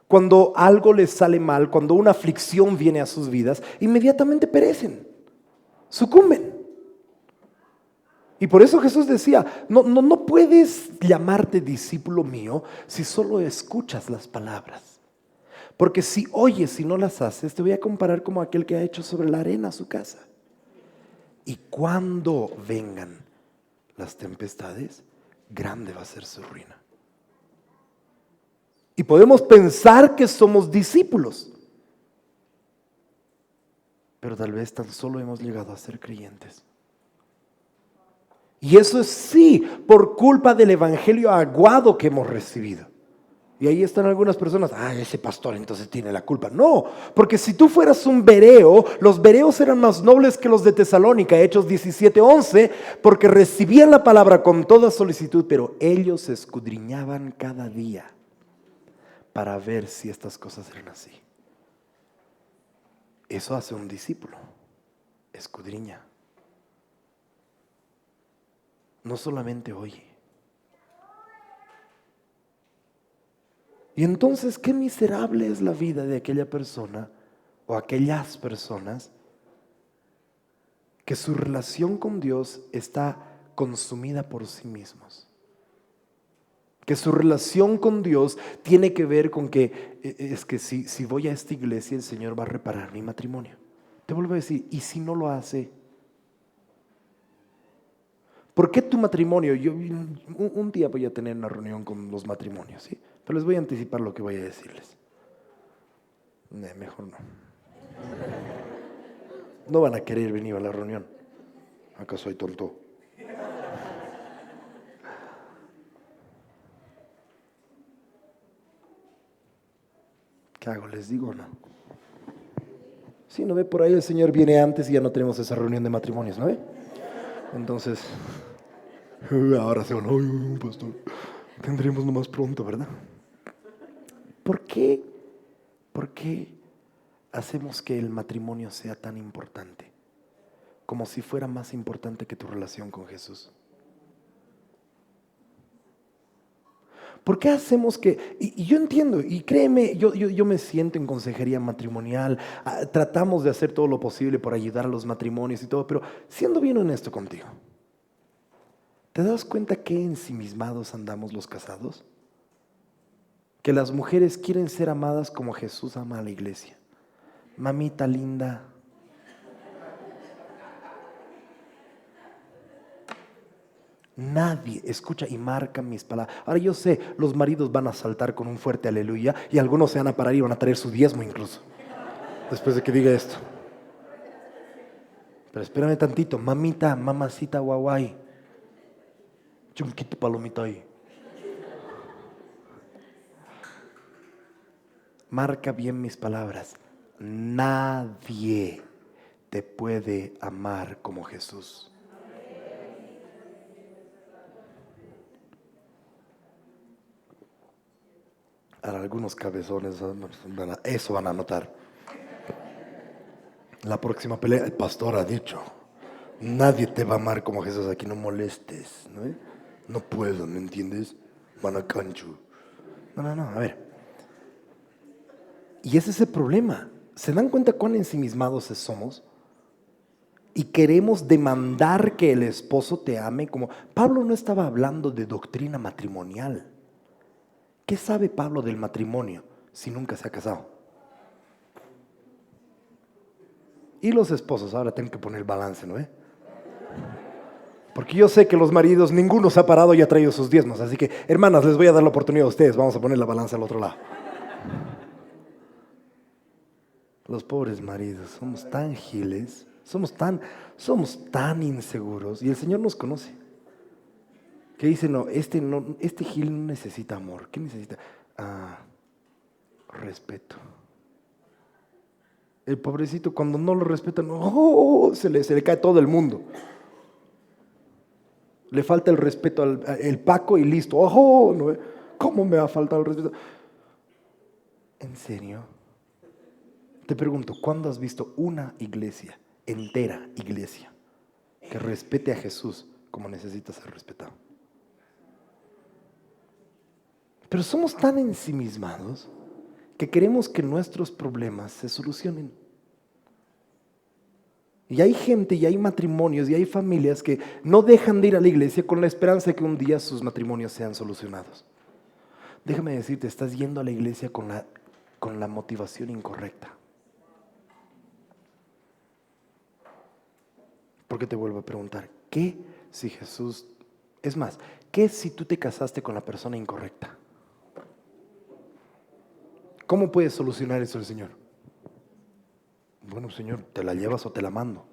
cuando algo les sale mal, cuando una aflicción viene a sus vidas, inmediatamente perecen, sucumben. Y por eso Jesús decía, no puedes llamarte discípulo mío si solo escuchas las palabras. Porque si oyes y no las haces, te voy a comparar como aquel que ha hecho sobre la arena su casa. Y cuando vengan las tempestades, grande va a ser su ruina. Y podemos pensar que somos discípulos, pero tal vez tan solo hemos llegado a ser creyentes. Y eso es sí, por culpa del evangelio aguado que hemos recibido. Y ahí están algunas personas, ese pastor entonces tiene la culpa. No, porque si tú fueras un bereo, los bereos eran más nobles que los de Tesalónica, Hechos 17:11, porque recibían la palabra con toda solicitud, pero ellos escudriñaban cada día para ver si estas cosas eran así. Eso hace un discípulo, escudriña. No solamente oye. Y entonces, qué miserable es la vida de aquella persona o aquellas personas que su relación con Dios está consumida por sí mismos. Que su relación con Dios tiene que ver con que es que si voy a esta iglesia, el Señor va a reparar mi matrimonio. Te vuelvo a decir, ¿y si no lo hace? ¿Por qué tu matrimonio? Yo un día voy a tener una reunión con los matrimonios, ¿sí? Pero les voy a anticipar lo que voy a decirles. Mejor no. No van a querer venir a la reunión. ¿Acaso soy tonto? ¿Qué hago? ¿Les digo o no? Sí, ¿no ve? Por ahí el Señor viene antes y ya no tenemos esa reunión de matrimonios, ¿no ve? Entonces, ahora se van, ay, pastor, tendremos nomás pronto, ¿verdad? ¿Por qué hacemos que el matrimonio sea tan importante? Como si fuera más importante que tu relación con Jesús. ¿Por qué hacemos que, y yo entiendo, y créeme, yo me siento en consejería matrimonial, tratamos de hacer todo lo posible por ayudar a los matrimonios y todo, pero siendo bien honesto contigo, ¿te das cuenta qué ensimismados andamos los casados? Que las mujeres quieren ser amadas como Jesús ama a la iglesia. Mamita linda. Nadie escucha y marca mis palabras. Ahora yo sé, los maridos van a saltar con un fuerte aleluya y algunos se van a parar y van a traer su diezmo incluso, después de que diga esto. Pero espérame tantito, mamita, mamacita, guaguay. Chunquito palomita ahí. Marca bien mis palabras. Nadie te puede amar como Jesús. Ahora, algunos cabezones eso van a notar. La próxima pelea, el pastor ha dicho, nadie te va a amar como Jesús, aquí no molestes, ¿no? No puedo, ¿me entiendes? Manacancho. No, a ver. Y ese es el problema. ¿Se dan cuenta cuán ensimismados somos? Y queremos demandar que el esposo te ame como... Pablo no estaba hablando de doctrina matrimonial. ¿Qué sabe Pablo del matrimonio si nunca se ha casado? Y los esposos, ahora tengo que poner el balance, ¿no? Porque yo sé que los maridos, ninguno se ha parado y ha traído sus diezmos. Así que, hermanas, les voy a dar la oportunidad a ustedes. Vamos a poner la balanza al otro lado. Los pobres maridos, somos tan giles, somos tan inseguros. Y el Señor nos conoce. Que dice, no, este gil no necesita amor. ¿Qué necesita? Respeto. El pobrecito, cuando no lo respetan, se le cae todo el mundo. Le falta el respeto al Paco y listo. ¿No? ¿Cómo me va a faltar el respeto? ¿En serio? Te pregunto, ¿cuándo has visto una iglesia, entera iglesia, que respete a Jesús como necesita ser respetado? Pero somos tan ensimismados que queremos que nuestros problemas se solucionen. Y hay gente, y hay matrimonios, y hay familias que no dejan de ir a la iglesia con la esperanza de que un día sus matrimonios sean solucionados. Déjame decirte, estás yendo a la iglesia con la motivación incorrecta. Porque te vuelvo a preguntar, ¿qué si Jesús... Es más, ¿qué si tú te casaste con la persona incorrecta? ¿Cómo puedes solucionar eso el Señor? Bueno, Señor, ¿te la llevas o te la mando?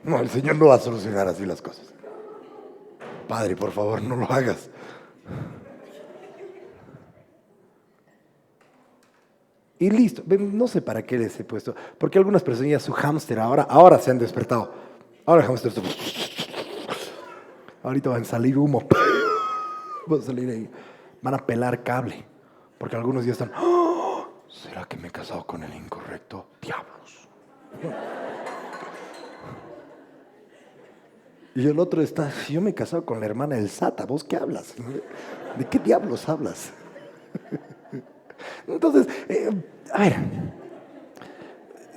No, el Señor no va a solucionar así las cosas. Padre, por favor, no lo hagas. Y listo, no sé para qué les he puesto, porque algunas personas ya su hámster ahora se han despertado. Ahora el hámster, ahorita van a salir humo, van a salir ahí, van a pelar cable, porque algunos ya están, ¿será que me he casado con el incorrecto? Diablos. Y el otro está, si yo me he casado con la hermana del Sata, ¿vos qué hablas? ¿De qué diablos hablas? Entonces, a ver,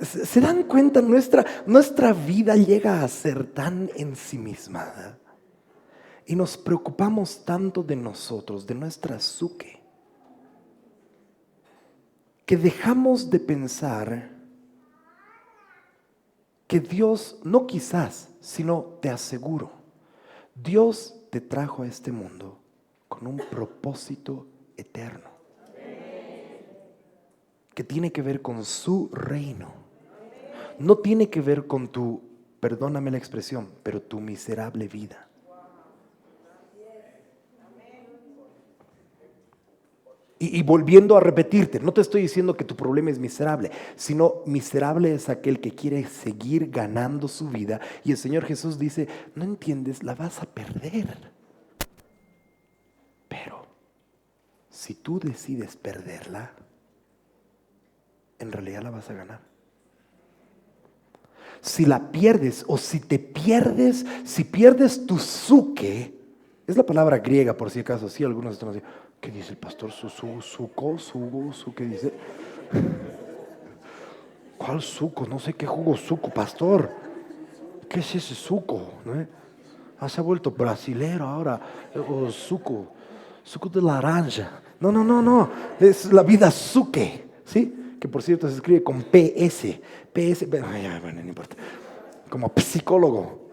¿se dan cuenta? Nuestra vida llega a ser tan ensimismada y nos preocupamos tanto de nosotros, de nuestra psique, que dejamos de pensar que Dios, no quizás, sino te aseguro, Dios te trajo a este mundo con un propósito eterno que tiene que ver con su reino. No tiene que ver con tu, perdóname la expresión, pero tu miserable vida. Y volviendo a repetirte, no te estoy diciendo que tu problema es miserable, sino miserable es aquel que quiere seguir ganando su vida. Y el Señor Jesús dice, no entiendes, la vas a perder. Pero si tú decides perderla, en realidad la vas a ganar. Si la pierdes o si te pierdes, si pierdes tu psique, es la palabra griega por si acaso, sí, algunos están así, ¿qué dice el pastor? ¿Qué dice? ¿Cuál suco? No sé qué jugo suco, pastor. ¿Qué es ese suco? ¿No? Se ha vuelto brasilero ahora, o suco de naranja. No, es la vida suque, ¿sí? Que por cierto se escribe con PS, bueno, no importa, como psicólogo.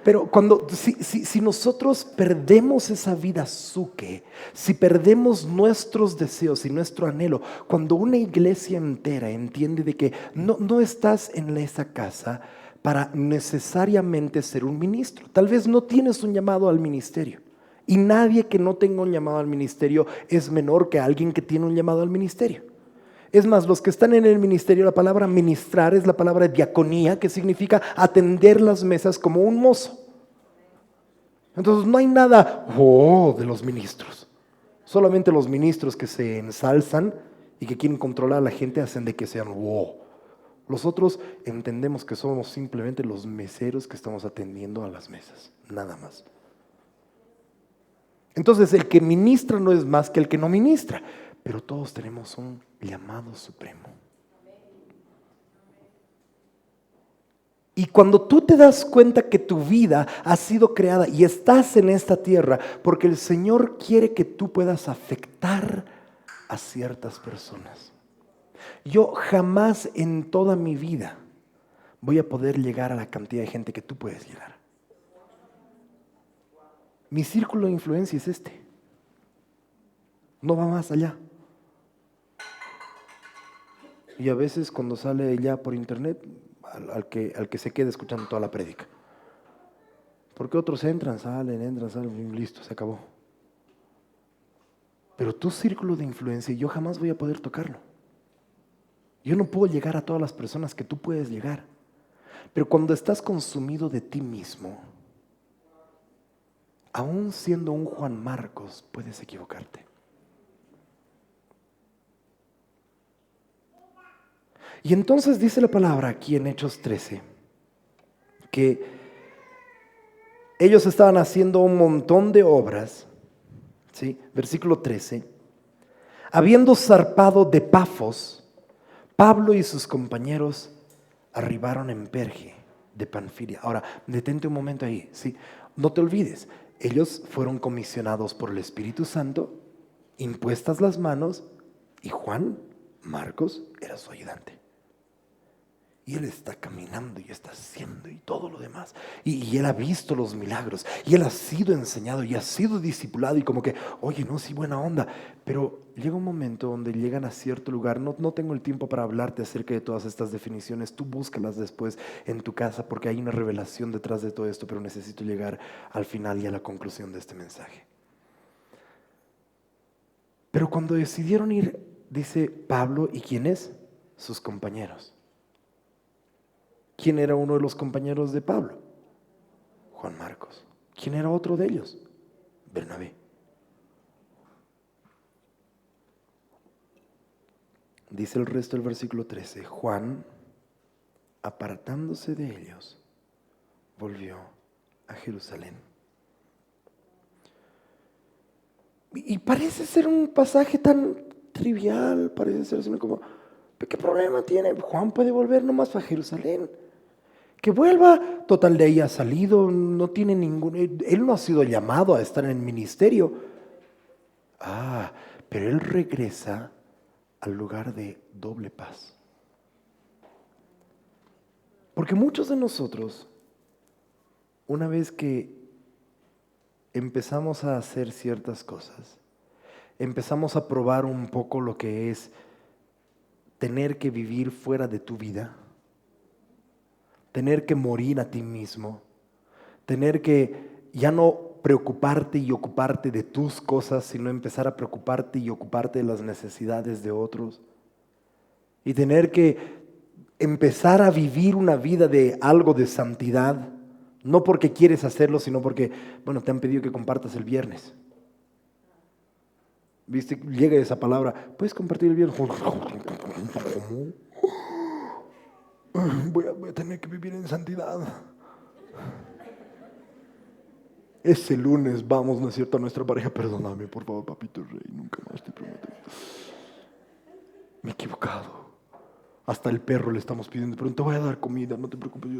Pero si nosotros perdemos esa vida suque, si perdemos nuestros deseos y nuestro anhelo, cuando una iglesia entera entiende de que no estás en esa casa para necesariamente ser un ministro, tal vez no tienes un llamado al ministerio. Y nadie que no tenga un llamado al ministerio es menor que alguien que tiene un llamado al ministerio. Es más, los que están en el ministerio, la palabra ministrar es la palabra diaconía, que significa atender las mesas como un mozo. Entonces no hay nada de los ministros. Solamente los ministros que se ensalzan y que quieren controlar a la gente hacen de que sean Los otros entendemos que somos simplemente los meseros que estamos atendiendo a las mesas, nada más. Entonces el que ministra no es más que el que no ministra, pero todos tenemos un llamado supremo. Y cuando tú te das cuenta que tu vida ha sido creada y estás en esta tierra porque el Señor quiere que tú puedas afectar a ciertas personas. Yo jamás en toda mi vida voy a poder llegar a la cantidad de gente que tú puedes llegar. Mi círculo de influencia es este. No va más allá. Y a veces cuando sale ya por internet, al que se quede escuchando toda la prédica. Porque otros entran, salen, listo, se acabó. Pero tu círculo de influencia yo jamás voy a poder tocarlo. Yo no puedo llegar a todas las personas que tú puedes llegar. Pero cuando estás consumido de ti mismo, aún siendo un Juan Marcos, puedes equivocarte. Y entonces dice la palabra aquí en Hechos 13, que ellos estaban haciendo un montón de obras, ¿sí? Versículo 13, habiendo zarpado de Pafos, Pablo y sus compañeros arribaron en Perge de Panfilia. Ahora, detente un momento ahí, ¿sí? No te olvides, ellos fueron comisionados por el Espíritu Santo, impuestas las manos, y Juan Marcos era su ayudante. Y él está caminando y está haciendo y todo lo demás. Y él ha visto los milagros. Y él ha sido enseñado y ha sido discipulado. Y como que, oye, no, sí, buena onda. Pero llega un momento donde llegan a cierto lugar. No tengo el tiempo para hablarte acerca de todas estas definiciones. Tú búscalas después en tu casa porque hay una revelación detrás de todo esto. Pero necesito llegar al final y a la conclusión de este mensaje. Pero cuando decidieron ir, dice Pablo, ¿y quién es? Sus compañeros. ¿Quién era uno de los compañeros de Pablo? Juan Marcos. ¿Quién era otro de ellos? Bernabé. Dice el resto del versículo 13, Juan, apartándose de ellos, volvió a Jerusalén. Y parece ser un pasaje tan trivial, parece ser así como, ¿qué problema tiene? Juan puede volver nomás a Jerusalén. Que vuelva, total, de ahí ha salido, no tiene ningún, él no ha sido llamado a estar en el ministerio. Pero él regresa al lugar de doble paz. Porque muchos de nosotros, una vez que empezamos a hacer ciertas cosas, empezamos a probar un poco lo que es tener que vivir fuera de tu vida, tener que morir a ti mismo, tener que ya no preocuparte y ocuparte de tus cosas, sino empezar a preocuparte y ocuparte de las necesidades de otros. Y tener que empezar a vivir una vida de algo de santidad, no porque quieres hacerlo, sino porque, bueno, te han pedido que compartas el viernes. ¿Viste? Llega esa palabra, ¿puedes compartir el viernes? Voy a tener que vivir en santidad. Ese lunes vamos, ¿no es cierto?, a nuestra pareja. Perdóname, por favor, papito rey, nunca más te prometo. Me he equivocado. Hasta el perro le estamos pidiendo, pero te voy a dar comida, no te preocupes.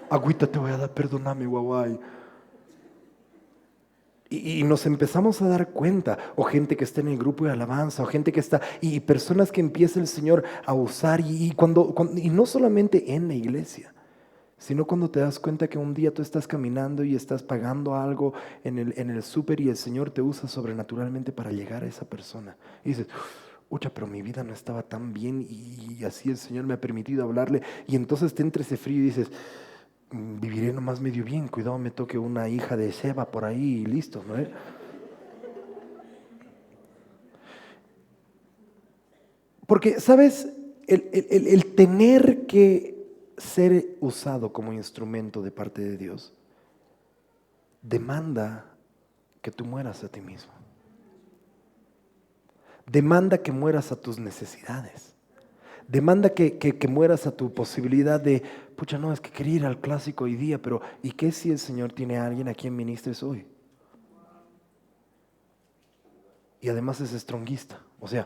Agüita te voy a dar, perdóname, guaguay. Y nos empezamos a dar cuenta, o gente que está en el grupo de alabanza, o gente que está, y personas que empieza el Señor a usar, y no solamente en la iglesia, sino cuando te das cuenta que un día tú estás caminando y estás pagando algo en el súper y el Señor te usa sobrenaturalmente para llegar a esa persona. Y dices, pero mi vida no estaba tan bien y así el Señor me ha permitido hablarle. Y entonces te entra ese frío y dices, viviré nomás medio bien, cuidado me toque una hija de Seba por ahí y listo, ¿no? Porque, ¿sabes? El tener que ser usado como instrumento de parte de Dios demanda que tú mueras a ti mismo. Demanda que mueras a tus necesidades. Demanda que mueras a tu posibilidad de, no, es que quería ir al clásico hoy día, pero ¿y qué si el Señor tiene a alguien a quien ministres hoy? y además es stronguista. O sea,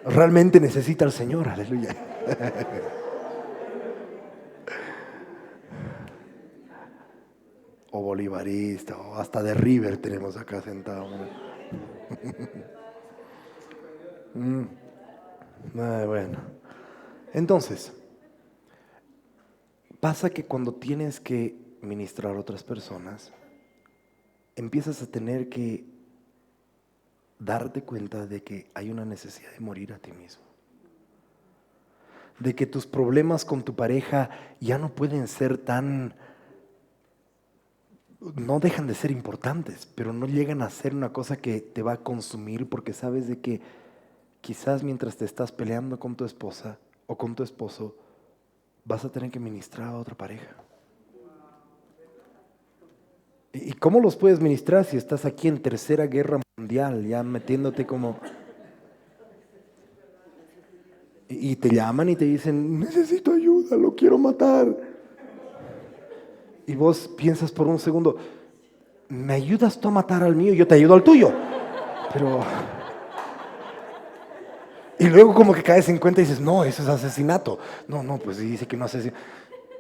realmente necesita al Señor, aleluya. O bolivarista, o hasta de River tenemos acá sentado. Bueno, entonces, pasa que cuando tienes que ministrar a otras personas, empiezas a tener que darte cuenta de que hay una necesidad de morir a ti mismo. De que tus problemas con tu pareja ya no pueden ser no dejan de ser importantes, pero no llegan a ser una cosa que te va a consumir, porque sabes de que quizás mientras te estás peleando con tu esposa o con tu esposo, vas a tener que ministrar a otra pareja. ¿Y cómo los puedes ministrar si estás aquí en Tercera Guerra Mundial, ya metiéndote como... Y te llaman y te dicen, necesito ayuda, lo quiero matar. Y vos piensas por un segundo, ¿me ayudas tú a matar al mío? Yo te ayudo al tuyo. Pero... Y luego como que caes en cuenta y dices, no, eso es asesinato. No, pues dice que no asesina.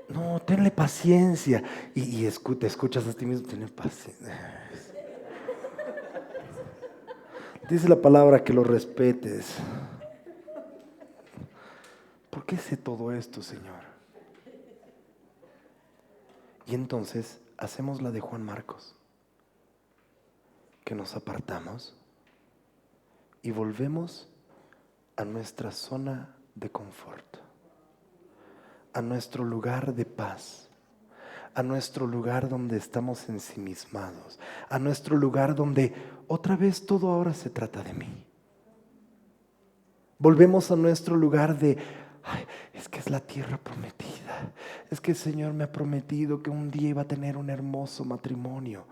No, tenle paciencia. Y te escuchas a ti mismo, tenle paciencia. Dice la palabra que lo respetes. ¿Por qué sé todo esto, Señor? Y entonces hacemos la de Juan Marcos, que nos apartamos y volvemos a nuestra zona de confort, a nuestro lugar de paz, a nuestro lugar donde estamos ensimismados, a nuestro lugar donde otra vez todo ahora se trata de mí. Volvemos a nuestro lugar de, ay, es que es la tierra prometida, es que el Señor me ha prometido que un día iba a tener un hermoso matrimonio.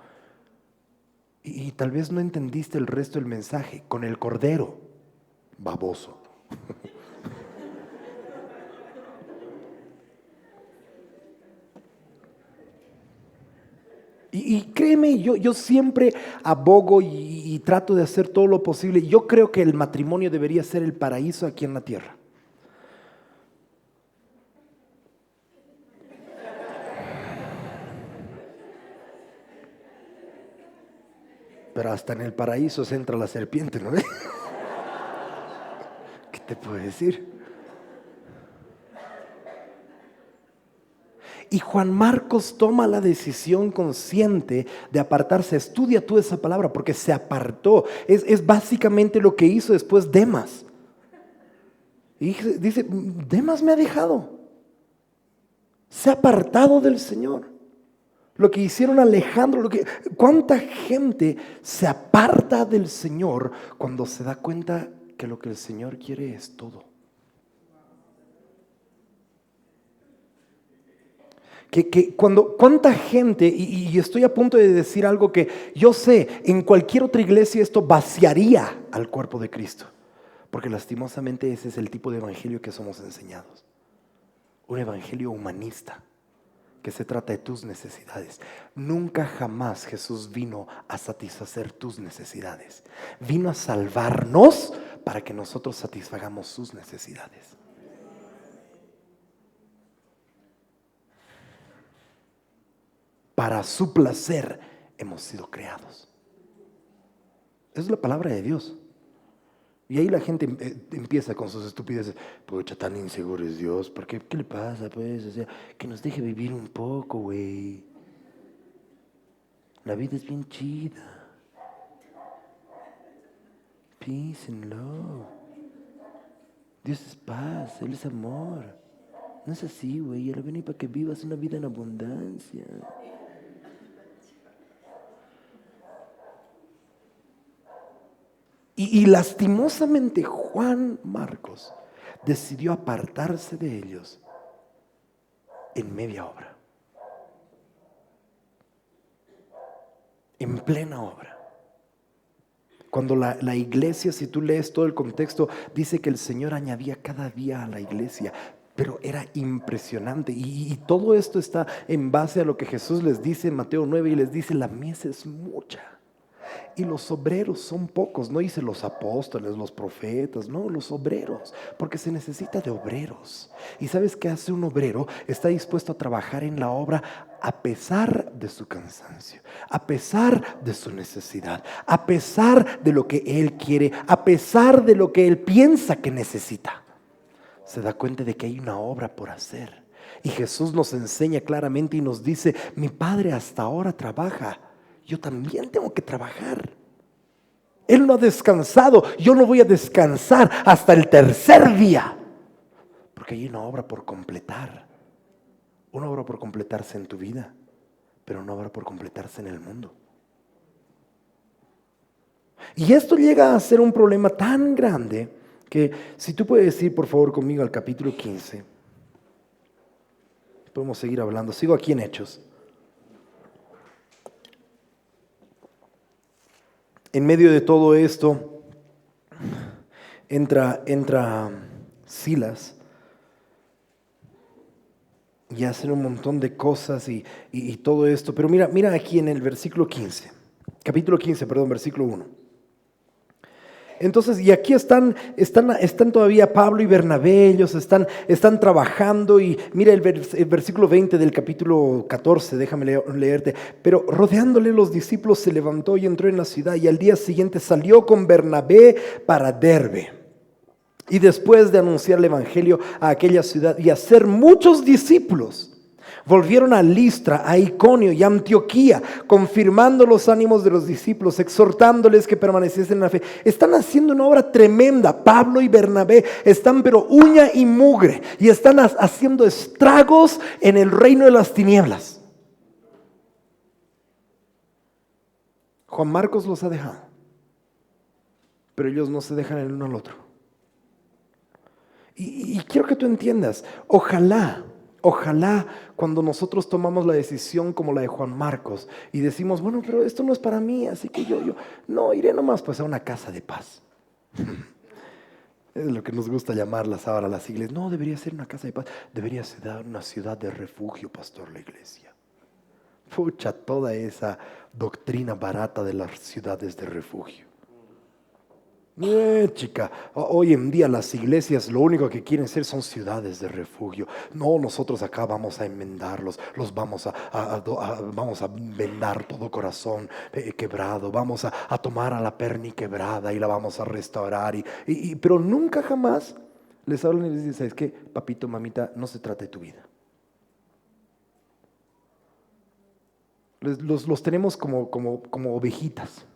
Y tal vez no entendiste el resto del mensaje, con el Cordero, baboso. Y créeme, yo siempre abogo y trato de hacer todo lo posible. Yo creo que el matrimonio debería ser el paraíso aquí en la tierra. Pero hasta en el paraíso se entra la serpiente, ¿no? ¿Qué te puedo decir? Y Juan Marcos toma la decisión consciente de apartarse. Estudia tú esa palabra porque se apartó. Es básicamente lo que hizo después Demas. Y dice, Demas me ha dejado. Se ha apartado del Señor. Lo que hicieron Alejandro, ¿cuánta gente se aparta del Señor cuando se da cuenta que lo que el Señor quiere es todo? ¿Cuánta gente, y estoy a punto de decir algo que yo sé, en cualquier otra iglesia esto vaciaría al cuerpo de Cristo? Porque lastimosamente ese es el tipo de evangelio que somos enseñados. Un evangelio humanista, que se trata de tus necesidades. Nunca jamás Jesús vino a satisfacer tus necesidades. Vino a salvarnos para que nosotros satisfagamos sus necesidades. Para su placer hemos sido creados. Esa es la palabra de Dios. Y ahí la gente empieza con sus estupideces. Pucha, tan inseguro es Dios. ¿Por qué? ¿Qué le pasa? Pues, o sea, que nos deje vivir un poco, güey. La vida es bien chida. Peace and love. Dios es paz, Él es amor. No es así, güey. Él viene para que vivas una vida en abundancia. Y lastimosamente Juan Marcos decidió apartarse de ellos en media obra, en plena obra. Cuando la iglesia, si tú lees todo el contexto, dice que el Señor añadía cada día a la iglesia Pero era impresionante. Y todo esto está en base a lo que Jesús les dice en Mateo 9 y les dice, la mies es mucha y los obreros son pocos. No dice los apóstoles, los profetas, no, los obreros, porque se necesita de obreros. ¿Y sabes qué hace un obrero? Está dispuesto a trabajar en la obra a pesar de su cansancio, a pesar de su necesidad, a pesar de lo que él quiere, a pesar de lo que él piensa que necesita. Se da cuenta de que hay una obra por hacer. Y Jesús nos enseña claramente y nos dice, mi Padre hasta ahora trabaja, yo también tengo que trabajar. Él no ha descansado, yo no voy a descansar hasta el tercer día, porque hay una obra por completar. Una obra por completarse en tu vida, pero una obra por completarse en el mundo. Y esto llega a ser un problema tan grande que si tú puedes ir por favor conmigo al capítulo 15, podemos seguir hablando. Sigo aquí en Hechos. En medio de todo esto, entra Silas y hacen un montón de cosas y todo esto. Pero mira aquí en el versículo 15, capítulo 15, perdón, versículo 1. Entonces, y aquí están todavía Pablo y Bernabé, ellos están trabajando y mira el versículo 20 del capítulo 14, déjame leerte. Pero rodeándole los discípulos se levantó y entró en la ciudad y al día siguiente salió con Bernabé para Derbe. Y después de anunciar el evangelio a aquella ciudad y hacer muchos discípulos, volvieron a Listra, a Iconio y a Antioquía, confirmando los ánimos de los discípulos, exhortándoles que permaneciesen en la fe. Están haciendo una obra tremenda. Pablo y Bernabé están pero uña y mugre y están haciendo estragos en el reino de las tinieblas. Juan Marcos los ha dejado, pero ellos no se dejan el uno al otro. Y quiero que tú entiendas, ojalá cuando nosotros tomamos la decisión como la de Juan Marcos y decimos, bueno, pero esto no es para mí, así que yo no, iré nomás pues a una casa de paz. Es lo que nos gusta llamarlas ahora las iglesias. No, debería ser una casa de paz, debería ser una ciudad de refugio, pastor, la iglesia. Pucha, toda esa doctrina barata de las ciudades de refugio. Chica, hoy en día las iglesias lo único que quieren ser son ciudades de refugio. No, nosotros acá vamos a enmendarlos, vamos a vendar todo corazón quebrado, vamos a tomar a la perni quebrada y la vamos a restaurar. Pero nunca jamás les hablan y les dicen, ¿sabes qué? Papito, mamita, no se trata de tu vida. Los tenemos como ovejitas.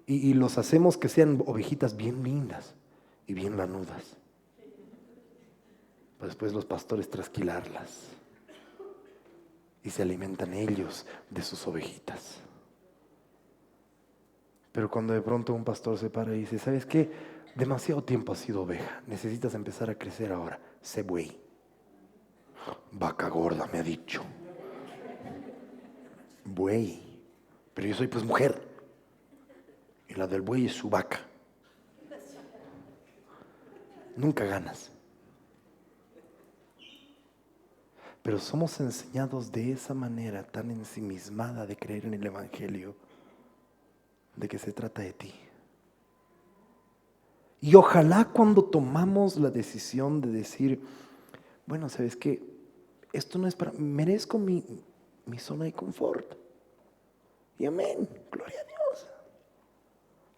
Y los hacemos que sean ovejitas bien lindas y bien lanudas. Pues después los pastores trasquilarlas. Y se alimentan ellos de sus ovejitas. Pero cuando de pronto un pastor se para y dice, ¿sabes qué? Demasiado tiempo has sido oveja. Necesitas empezar a crecer ahora. Sé buey. Vaca gorda, me ha dicho. Buey. Pero yo soy pues mujer. Y la del buey es su vaca. Nunca ganas. Pero somos enseñados de esa manera tan ensimismada de creer en el evangelio, de que se trata de ti. Y ojalá cuando tomamos la decisión de decir, bueno, ¿sabes qué? Esto no es para, merezco mi zona de confort. Y amén, gloria a Dios.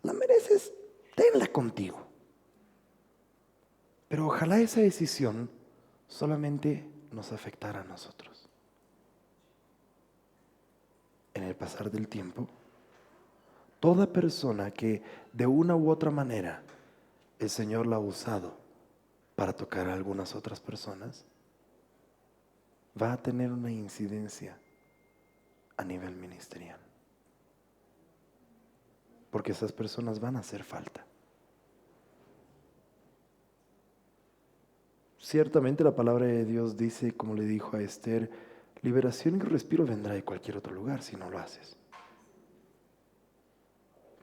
La mereces, tenla contigo. Pero ojalá esa decisión solamente nos afectara a nosotros. En el pasar del tiempo, toda persona que de una u otra manera el Señor la ha usado para tocar a algunas otras personas, va a tener una incidencia a nivel ministerial. Porque esas personas van a hacer falta. Ciertamente la palabra de Dios dice, como le dijo a Esther, liberación y respiro vendrá de cualquier otro lugar si no lo haces.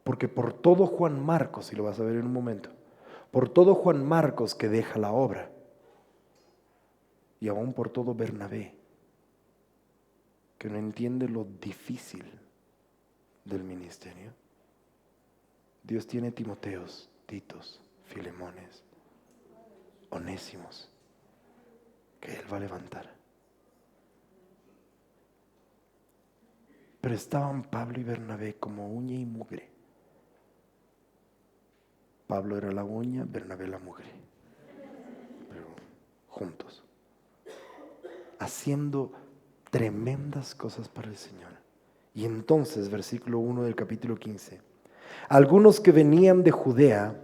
Porque por todo Juan Marcos, y lo vas a ver en un momento, por todo Juan Marcos que deja la obra, y aún por todo Bernabé, que no entiende lo difícil del ministerio. Dios tiene Timoteos, Titos, Filemones, Onésimos, que Él va a levantar. Pero estaban Pablo y Bernabé como uña y mugre. Pablo era la uña, Bernabé la mugre, pero juntos, haciendo tremendas cosas para el Señor. Y entonces, versículo 1 del capítulo 15, algunos que venían de Judea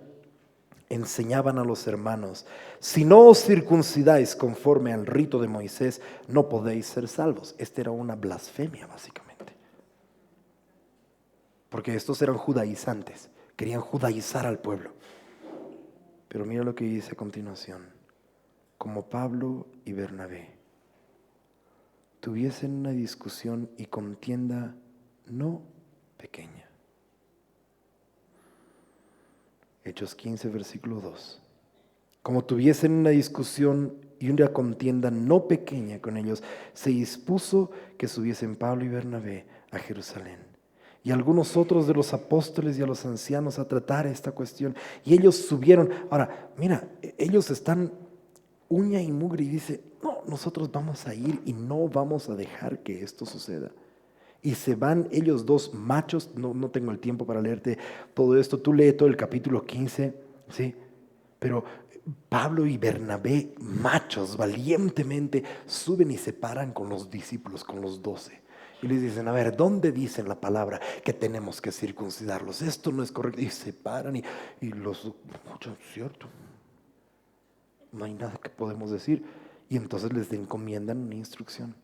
enseñaban a los hermanos: si no os circuncidáis conforme al rito de Moisés, no podéis ser salvos. Esta era una blasfemia, básicamente, porque estos eran judaizantes, querían judaizar al pueblo. Pero mira lo que dice a continuación: como Pablo y Bernabé tuviesen una discusión y contienda no pequeña. Hechos 15, versículo 2. Como tuviesen una discusión y una contienda no pequeña con ellos, se dispuso que subiesen Pablo y Bernabé a Jerusalén, y algunos otros de los apóstoles y a los ancianos a tratar esta cuestión. Y ellos subieron. Ahora, mira, ellos están uña y mugre y dice: no, nosotros vamos a ir y no vamos a dejar que esto suceda. Y se van ellos dos machos. No tengo el tiempo para leerte todo esto. Tú lee todo el capítulo 15, ¿sí? Pero Pablo y Bernabé, machos, valientemente suben y se paran con los discípulos, con los 12. Y les dicen: a ver, ¿dónde dice la palabra que tenemos que circuncidarlos? Esto no es correcto. Y se paran y los escuchan, ¿cierto? No hay nada que podemos decir. Y entonces les encomiendan una instrucción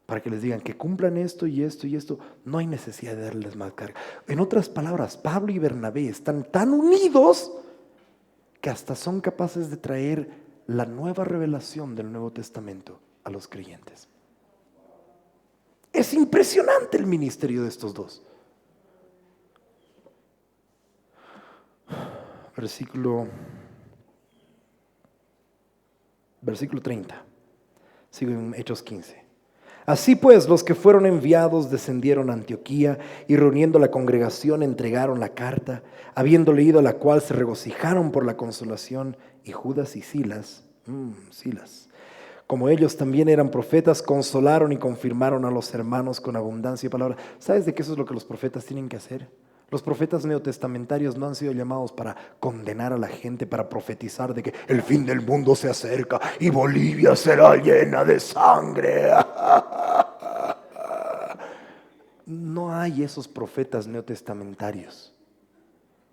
para que les digan que cumplan esto y esto y esto. No hay necesidad de darles más carga. En otras palabras, Pablo y Bernabé están tan unidos que hasta son capaces de traer la nueva revelación del Nuevo Testamento a los creyentes. Es impresionante el ministerio de estos dos. Versículo 30. Sigo en Hechos 15. Así pues, los que fueron enviados descendieron a Antioquía y reuniendo la congregación entregaron la carta, habiendo leído la cual se regocijaron por la consolación, y Judas y Silas, como ellos también eran profetas, consolaron y confirmaron a los hermanos con abundancia de palabra. ¿Sabes de qué eso es lo que los profetas tienen que hacer? Los profetas neotestamentarios no han sido llamados para condenar a la gente, para profetizar de que el fin del mundo se acerca y Bolivia será llena de sangre. No hay esos profetas neotestamentarios.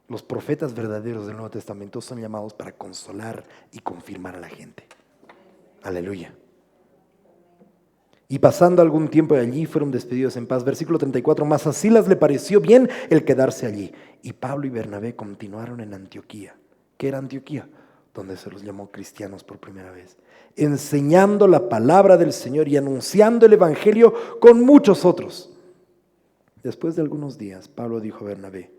Los profetas verdaderos del Nuevo Testamento son llamados para consolar y confirmar a la gente. Aleluya. Y pasando algún tiempo de allí, fueron despedidos en paz. Versículo 34, mas a Silas le pareció bien el quedarse allí. Y Pablo y Bernabé continuaron en Antioquía. ¿Qué era Antioquía? Donde se los llamó cristianos por primera vez. Enseñando la palabra del Señor y anunciando el evangelio con muchos otros. Después de algunos días, Pablo dijo a Bernabé: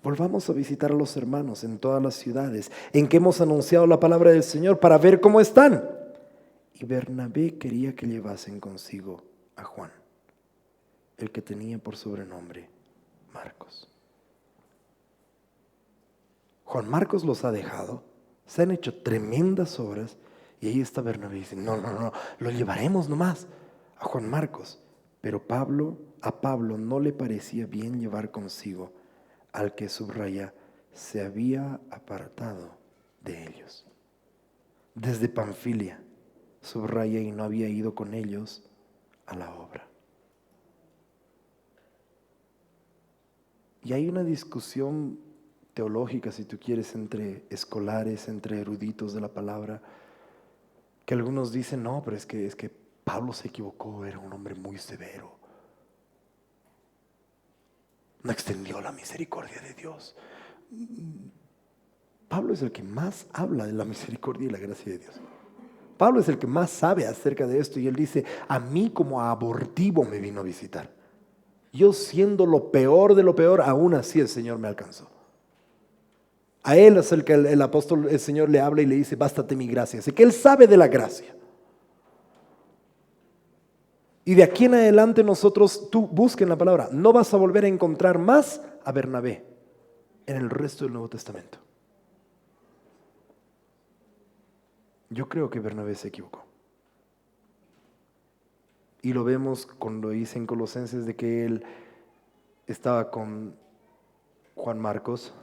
volvamos a visitar a los hermanos en todas las ciudades en que hemos anunciado la palabra del Señor para ver cómo están. Y Bernabé quería que llevasen consigo a Juan, el que tenía por sobrenombre Marcos. Juan Marcos los ha dejado, se han hecho tremendas obras, y ahí está Bernabé y dice: no, lo llevaremos nomás a Juan Marcos. Pero a Pablo no le parecía bien llevar consigo al que, subraya, se había apartado de ellos desde Panfilia, subraya, y no había ido con ellos a la obra. Y hay una discusión teológica, si tú quieres, entre escolares, entre eruditos de la palabra, que algunos dicen: no, pero es que Pablo se equivocó, era un hombre muy severo, no extendió la misericordia de Dios. Pablo es el que más habla de la misericordia y la gracia de Dios. Pablo es el que más sabe acerca de esto, y él dice: a mí como a abortivo me vino a visitar. Yo siendo lo peor de lo peor, aún así el Señor me alcanzó. A él es el que el apóstol, el Señor le habla y le dice: bástate mi gracia. Así que él sabe de la gracia. Y de aquí en adelante nosotros, tú busquen la palabra, no vas a volver a encontrar más a Bernabé en el resto del Nuevo Testamento. Yo creo que Bernabé se equivocó. Y lo vemos cuando dice en Colosenses de que él estaba con Juan Marcos,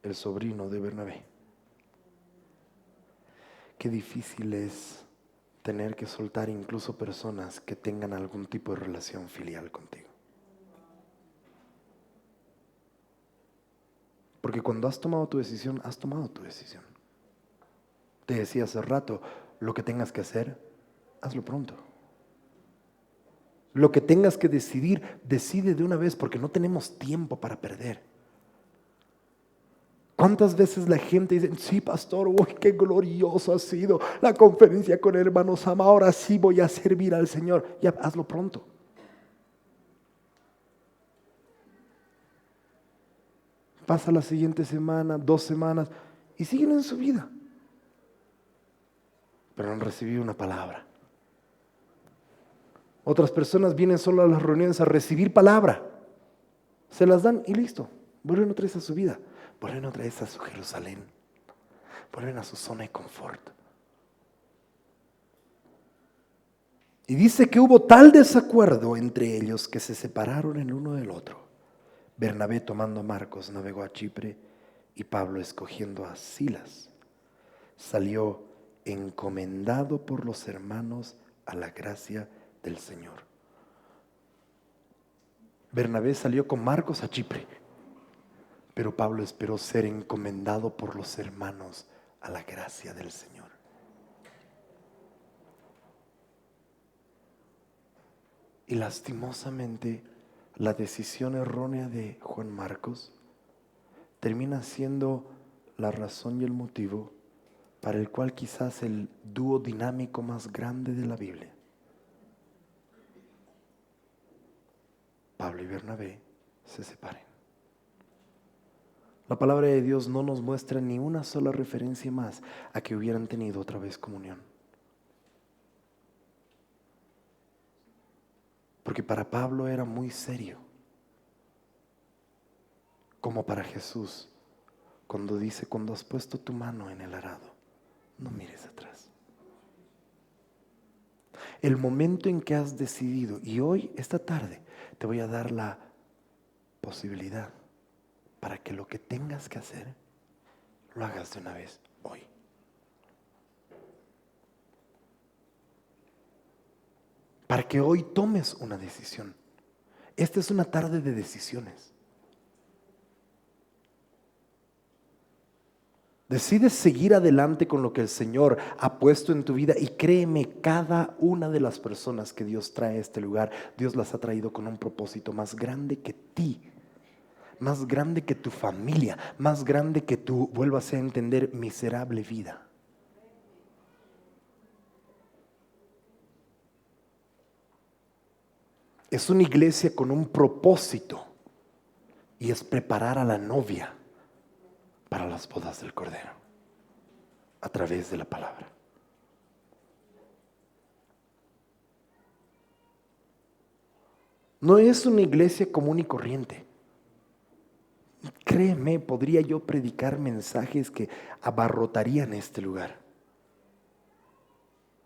el sobrino de Bernabé. Qué difícil es tener que soltar incluso personas que tengan algún tipo de relación filial contigo. Porque cuando has tomado tu decisión, has tomado tu decisión. Te decía hace rato, lo que tengas que hacer, hazlo pronto. Lo que tengas que decidir, decide de una vez porque no tenemos tiempo para perder. ¿Cuántas veces la gente dice, sí, pastor, uy, qué glorioso ha sido la conferencia con hermanos Sama, ahora sí voy a servir al Señor? Ya, hazlo pronto. Pasa la siguiente semana, 2 semanas y siguen en su vida. Pero no han recibido una palabra. Otras personas vienen solo a las reuniones a recibir palabra. Se las dan y listo. Vuelven otra vez a su vida. Vuelven otra vez a su Jerusalén. Vuelven a su zona de confort. Y dice que hubo tal desacuerdo entre ellos que se separaron el uno del otro. Bernabé, tomando a Marcos, navegó a Chipre, y Pablo, escogiendo a Silas, salió encomendado por los hermanos a la gracia del Señor. Bernabé salió con Marcos a Chipre, pero Pablo esperó ser encomendado por los hermanos a la gracia del Señor. Y lastimosamente, la decisión errónea de Juan Marcos termina siendo la razón y el motivo para el cual quizás el dúo dinámico más grande de la Biblia, Pablo y Bernabé, se separen. La palabra de Dios no nos muestra ni una sola referencia más a que hubieran tenido otra vez comunión. Porque para Pablo era muy serio, como para Jesús, cuando dice, cuando has puesto tu mano en el arado, no mires atrás. El momento en que has decidido, y hoy, esta tarde, te voy a dar la posibilidad para que lo que tengas que hacer, lo hagas de una vez, hoy. Para que hoy tomes una decisión. Esta es una tarde de decisiones. Decides seguir adelante con lo que el Señor ha puesto en tu vida, y créeme, cada una de las personas que Dios trae a este lugar, Dios las ha traído con un propósito más grande que ti, más grande que tu familia, más grande que tu, vuelvas a entender, miserable vida. Es una iglesia con un propósito, y es preparar a la novia para las bodas del Cordero a través de la palabra. No es una iglesia común y corriente. Créeme, podría yo predicar mensajes que abarrotarían este lugar.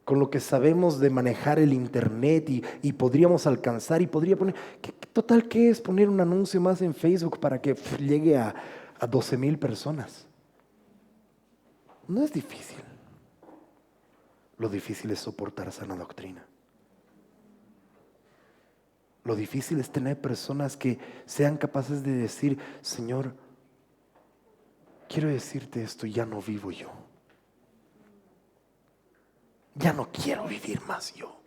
Con lo que sabemos de manejar el internet, y podríamos alcanzar, y podría poner, total, ¿qué es poner un anuncio más en Facebook para que llegue a 12,000 personas? No es difícil. Lo difícil es soportar sana doctrina. Lo difícil es tener personas que sean capaces de decir, Señor, quiero decirte esto, ya no vivo yo. Ya no quiero vivir más yo.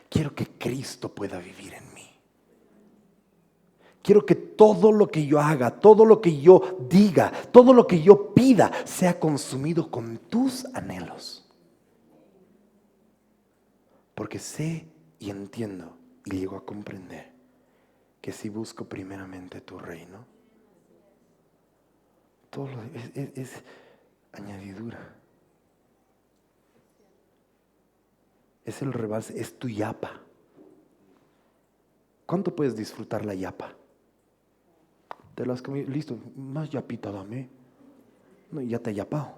Quiero que Cristo pueda vivir en mí. Quiero que todo lo que yo haga, todo lo que yo diga, todo lo que yo pida sea consumido con tus anhelos. Porque sé y entiendo y llego a comprender que si busco primeramente tu reino, todo lo es añadidura. Es el rebalse, es tu yapa. ¿Cuánto puedes disfrutar la yapa? Te las comí, listo, más yapita dame. No, ya te he yapado.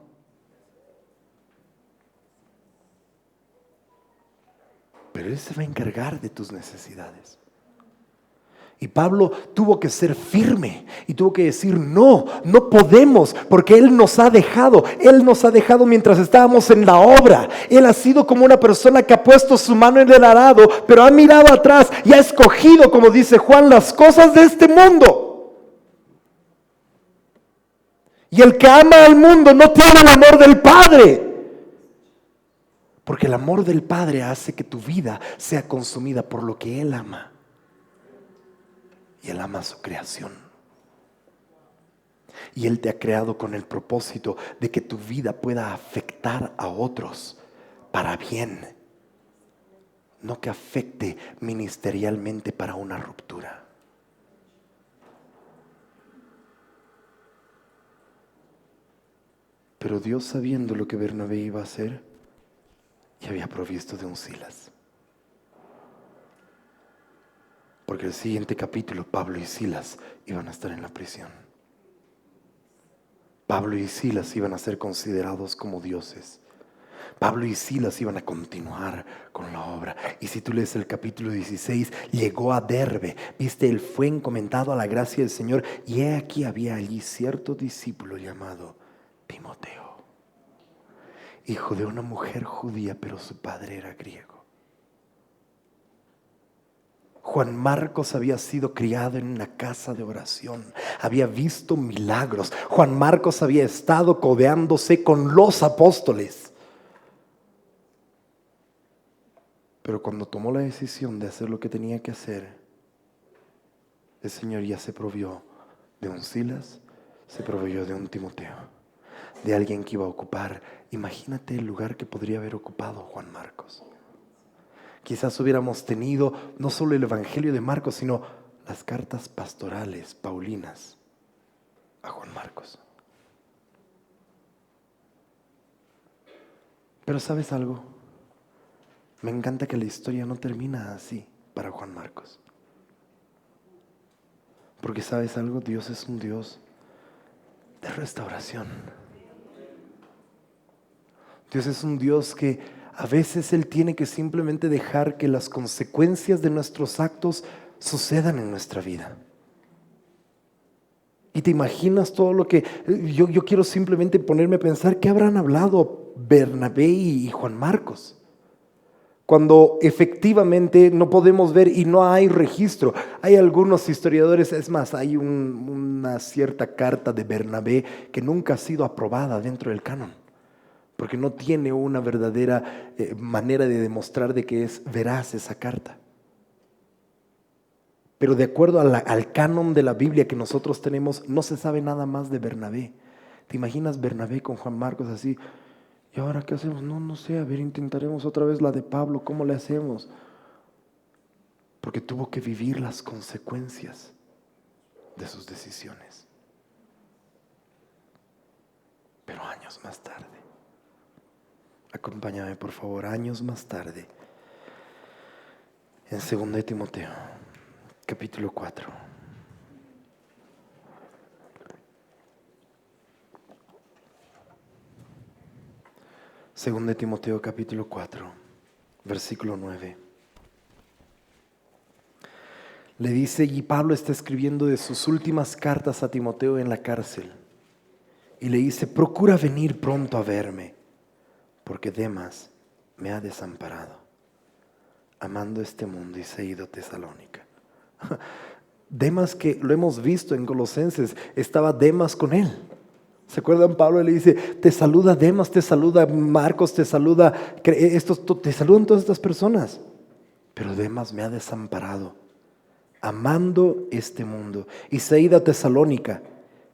Pero Él se va a encargar de tus necesidades. Y Pablo tuvo que ser firme y tuvo que decir, no, no podemos, porque Él nos ha dejado mientras estábamos en la obra. Él ha sido como una persona que ha puesto su mano en el arado, pero ha mirado atrás y ha escogido, como dice Juan, las cosas de este mundo. Y el que ama al mundo no tiene el amor del Padre. Porque el amor del Padre hace que tu vida sea consumida por lo que Él ama. Y Él ama su creación. Y Él te ha creado con el propósito de que tu vida pueda afectar a otros para bien. No que afecte ministerialmente para una ruptura. Pero Dios, sabiendo lo que Bernabé iba a hacer, ya había provisto de un Silas. Porque el siguiente capítulo, Pablo y Silas iban a estar en la prisión. Pablo y Silas iban a ser considerados como dioses. Pablo y Silas iban a continuar con la obra. Y si tú lees el capítulo 16, llegó a Derbe. Viste, él fue encomendado a la gracia del Señor. Y he aquí había allí cierto discípulo llamado Timoteo, hijo de una mujer judía, pero su padre era griego. Juan Marcos había sido criado en una casa de oración, había visto milagros. Juan Marcos había estado codeándose con los apóstoles. Pero cuando tomó la decisión de hacer lo que tenía que hacer, el Señor ya se provió de un Silas, se proveyó de un Timoteo, de alguien que iba a ocupar. Imagínate el lugar que podría haber ocupado Juan Marcos. Quizás hubiéramos tenido no solo el Evangelio de Marcos, sino las cartas pastorales, paulinas, a Juan Marcos. Pero ¿sabes algo? Me encanta que la historia no termina así para Juan Marcos. Porque ¿sabes algo? Dios es un Dios de restauración. Dios es un Dios que a veces Él tiene que simplemente dejar que las consecuencias de nuestros actos sucedan en nuestra vida. Y te imaginas todo lo que... Yo quiero simplemente ponerme a pensar qué habrán hablado Bernabé y Juan Marcos, cuando efectivamente no podemos ver y no hay registro. Hay algunos historiadores, es más, hay una cierta carta de Bernabé que nunca ha sido aprobada dentro del canon, porque no tiene una verdadera manera de demostrar de que es veraz esa carta. Pero de acuerdo al canon de la Biblia que nosotros tenemos, no se sabe nada más de Bernabé. ¿Te imaginas Bernabé con Juan Marcos así? ¿Y ahora qué hacemos? No sé, a ver, intentaremos otra vez la de Pablo, ¿cómo le hacemos? Porque tuvo que vivir las consecuencias de sus decisiones. Pero años más tarde, acompáñame por favor, años más tarde, en 2 de Timoteo, capítulo 4. Según de Timoteo capítulo 4, versículo 9. Le dice, y Pablo está escribiendo de sus últimas cartas a Timoteo en la cárcel. Y le dice, procura venir pronto a verme, porque Demas me ha desamparado, amando este mundo, y se ha ido a Tesalónica. Demas, que lo hemos visto en Colosenses, estaba Demas con él. ¿Se acuerdan? Pablo le dice, te saluda Demas, te saluda Marcos, te saludan todas estas personas. Pero Demas me ha desamparado, amando este mundo, y se ha ido a Tesalónica.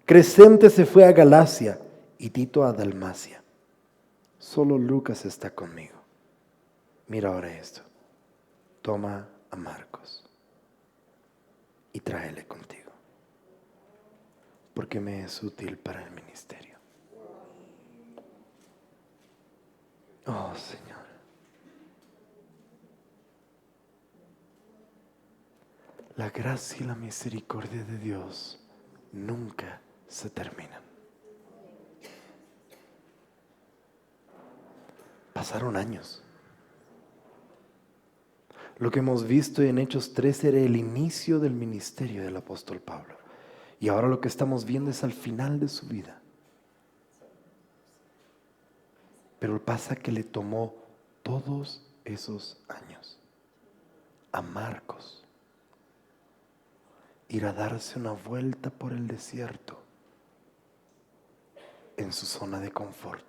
Crescente se fue a Galacia y Tito a Dalmacia. Solo Lucas está conmigo. Mira ahora esto. Toma a Marcos y tráele contigo, porque me es útil para el ministerio. Oh, Señor. La gracia y la misericordia de Dios nunca se terminan. Pasaron años. Lo que hemos visto en Hechos 3 era el inicio del ministerio del apóstol Pablo. Y ahora lo que estamos viendo es al final de su vida. Pero pasa que le tomó todos esos años a Marcos ir a darse una vuelta por el desierto en su zona de confort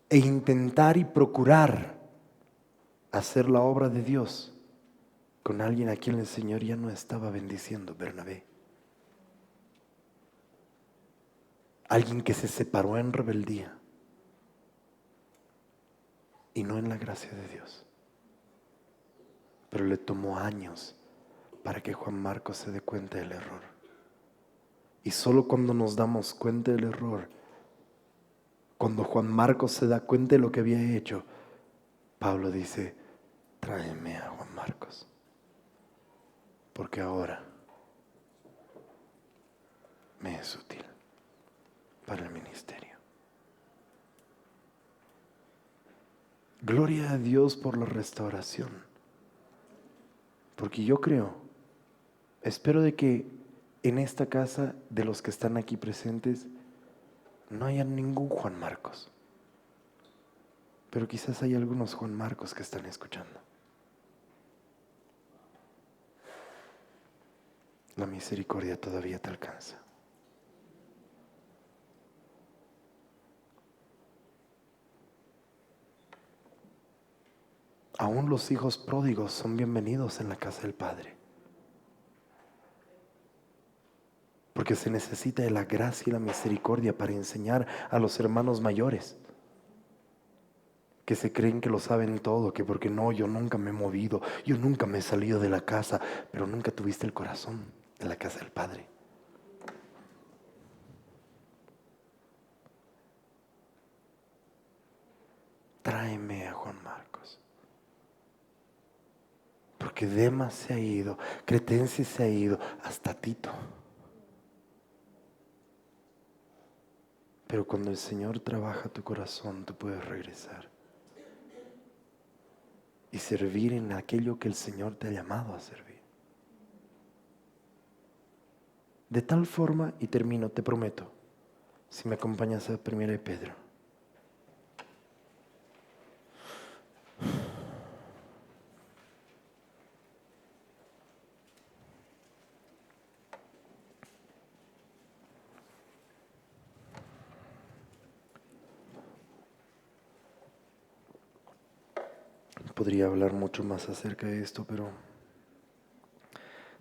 e intentar y procurar hacer la obra de Dios con alguien a quien el Señor ya no estaba bendiciendo, Bernabé. Alguien que se separó en rebeldía y no en la gracia de Dios. Pero le tomó años para que Juan Marcos se dé cuenta del error. Y solo cuando nos damos cuenta del error, cuando Juan Marcos se da cuenta de lo que había hecho, Pablo dice, tráeme a Juan Marcos, porque ahora me es útil para el ministerio. Gloria a Dios por la restauración, porque yo creo, espero de que en esta casa de los que están aquí presentes no haya ningún Juan Marcos, pero quizás hay algunos Juan Marcos que están escuchando. La misericordia todavía te alcanza. Aún los hijos pródigos son bienvenidos en la casa del Padre. Porque se necesita de la gracia y la misericordia para enseñar a los hermanos mayores que se creen que lo saben todo, que porque no, yo nunca me he movido, yo nunca me he salido de la casa, pero nunca tuviste el corazón de la casa del Padre. Tráeme a Juan Marcos. Porque Demas se ha ido, Cretense se ha ido, hasta Tito. Pero cuando el Señor trabaja tu corazón, tú puedes regresar y servir en aquello que el Señor te ha llamado a servir. De tal forma, y termino, te prometo, si me acompañas a 1 de Pedro. Podría hablar mucho más acerca de esto, pero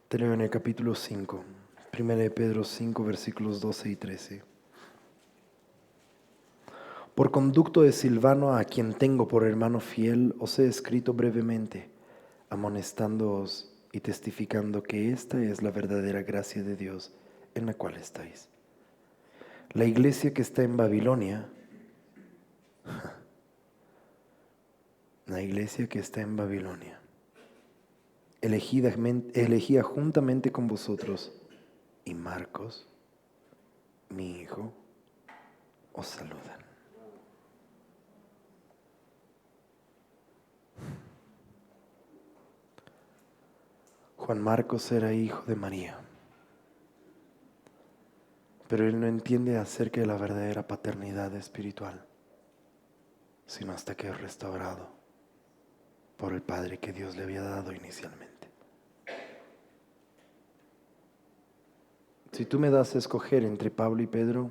te leo en el capítulo 5, 1 de Pedro 5, versículos 12 y 13. Por conducto de Silvano, a quien tengo por hermano fiel, os he escrito brevemente, amonestándoos y testificando que esta es la verdadera gracia de Dios en la cual estáis. La iglesia que está en Babilonia, elegida juntamente con vosotros, y Marcos, mi hijo, os saludan. Juan Marcos era hijo de María, pero él no entiende acerca de la verdadera paternidad espiritual, sino hasta que es restaurado por el Padre que Dios le había dado inicialmente. Si tú me das a escoger entre Pablo y Pedro,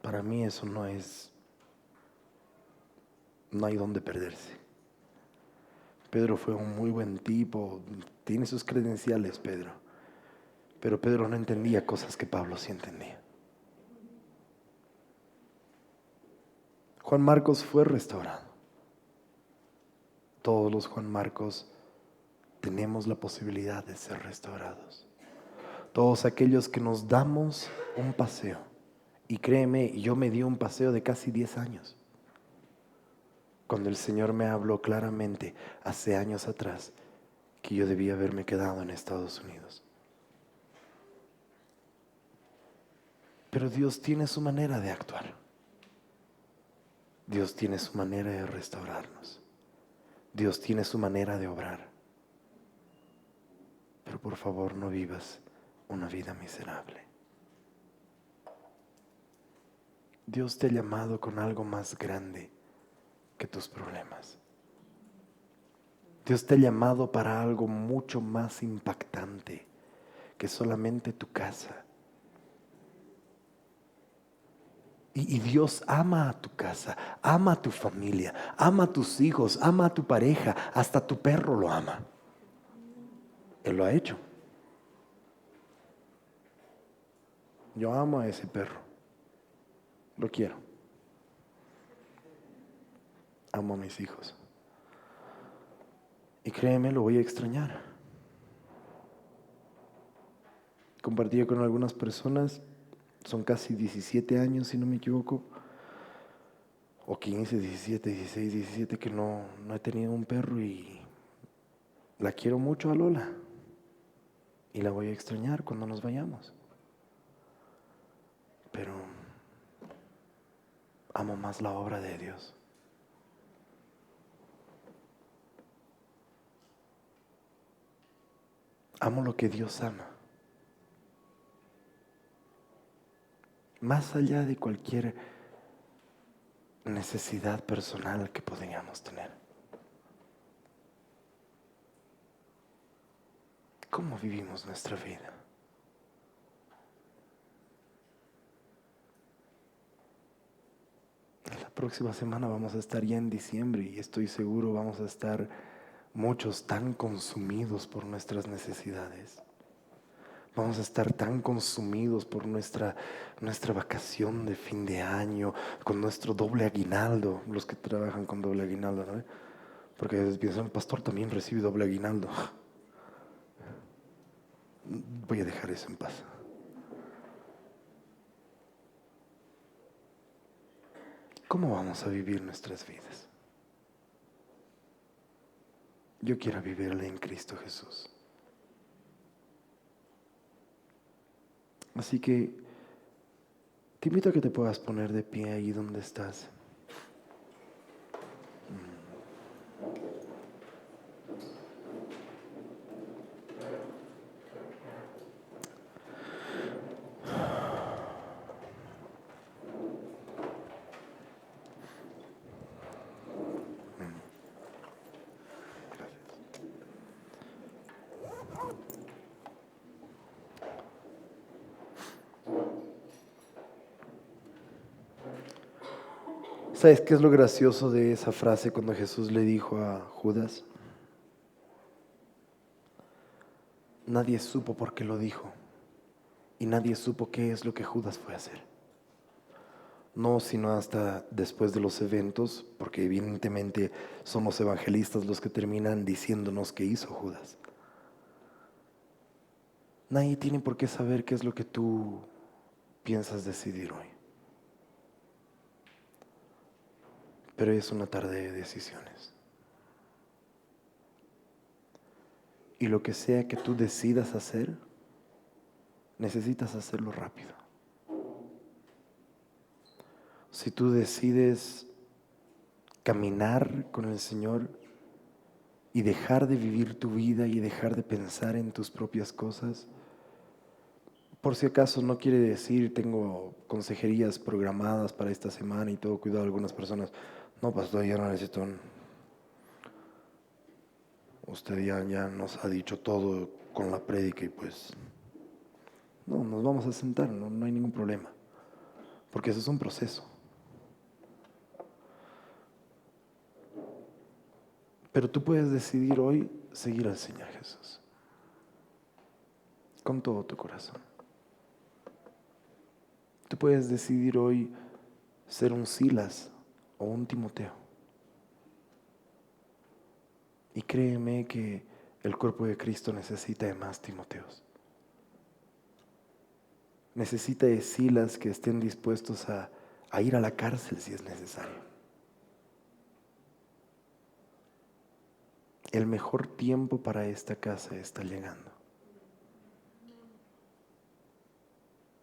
para mí eso no hay dónde perderse. Pedro fue un muy buen tipo, tiene sus credenciales, Pedro. Pero Pedro no entendía cosas que Pablo sí entendía. Juan Marcos fue restaurado. Todos los Juan Marcos tenemos la posibilidad de ser restaurados. Todos aquellos que nos damos un paseo. Y créeme, yo me di un paseo de casi 10 años. cuando el Señor me habló claramente hace años atrás que yo debía haberme quedado en Estados Unidos. Pero Dios tiene su manera de actuar. Dios tiene su manera de restaurarnos. Dios tiene su manera de obrar. Pero por favor, no vivas una vida miserable. Dios te ha llamado con algo más grande que tus problemas. Dios te ha llamado para algo mucho más impactante que solamente tu casa. Y Dios ama a tu casa, ama a tu familia, ama a tus hijos, ama a tu pareja, hasta tu perro lo ama. Él lo ha hecho. Yo amo a ese perro, lo quiero. Amo a mis hijos. Y créeme, lo voy a extrañar. Compartí con algunas personas, son casi 17 años si no me equivoco, o 15, 17, 16, 17 que no he tenido un perro y la quiero mucho a Lola. Y la voy a extrañar cuando nos vayamos. Pero amo más la obra de Dios. Amo lo que Dios ama. Más allá de cualquier necesidad personal que podríamos tener. ¿Cómo vivimos nuestra vida? La próxima semana vamos a estar ya en diciembre y estoy seguro vamos a estar muchos tan consumidos por nuestras necesidades. Vamos a estar tan consumidos por nuestra vacación de fin de año, con nuestro doble aguinaldo, los que trabajan con doble aguinaldo, ¿no? Porque a veces piensan, el pastor también recibe doble aguinaldo. Voy a dejar eso en paz. ¿Cómo vamos a vivir nuestras vidas? Yo quiero vivirla en Cristo Jesús. Así que te invito a que te puedas poner de pie ahí donde estás. ¿Sabes qué es lo gracioso de esa frase cuando Jesús le dijo a Judas? Nadie supo por qué lo dijo y nadie supo qué es lo que Judas fue a hacer. No, sino hasta después de los eventos, porque evidentemente son los evangelistas los que terminan diciéndonos qué hizo Judas. Nadie tiene por qué saber qué es lo que tú piensas decidir hoy. Pero es una tarde de decisiones. Y lo que sea que tú decidas hacer, necesitas hacerlo rápido. Si tú decides caminar con el Señor y dejar de vivir tu vida y dejar de pensar en tus propias cosas, por si acaso no quiere decir tengo consejerías programadas para esta semana y todo, cuidado, algunas personas, no, pastor, ya no necesito usted ya nos ha dicho todo con la prédica y pues no, nos vamos a sentar, no hay ningún problema, porque eso es un proceso. Pero tú puedes decidir hoy seguir al Señor Jesús con todo tu corazón. Tú puedes decidir hoy ser un Silas o un Timoteo. Y créeme que el cuerpo de Cristo necesita de más Timoteos. Necesita de Silas que estén dispuestos a ir a la cárcel si es necesario. el mejor tiempo para esta casa está llegando.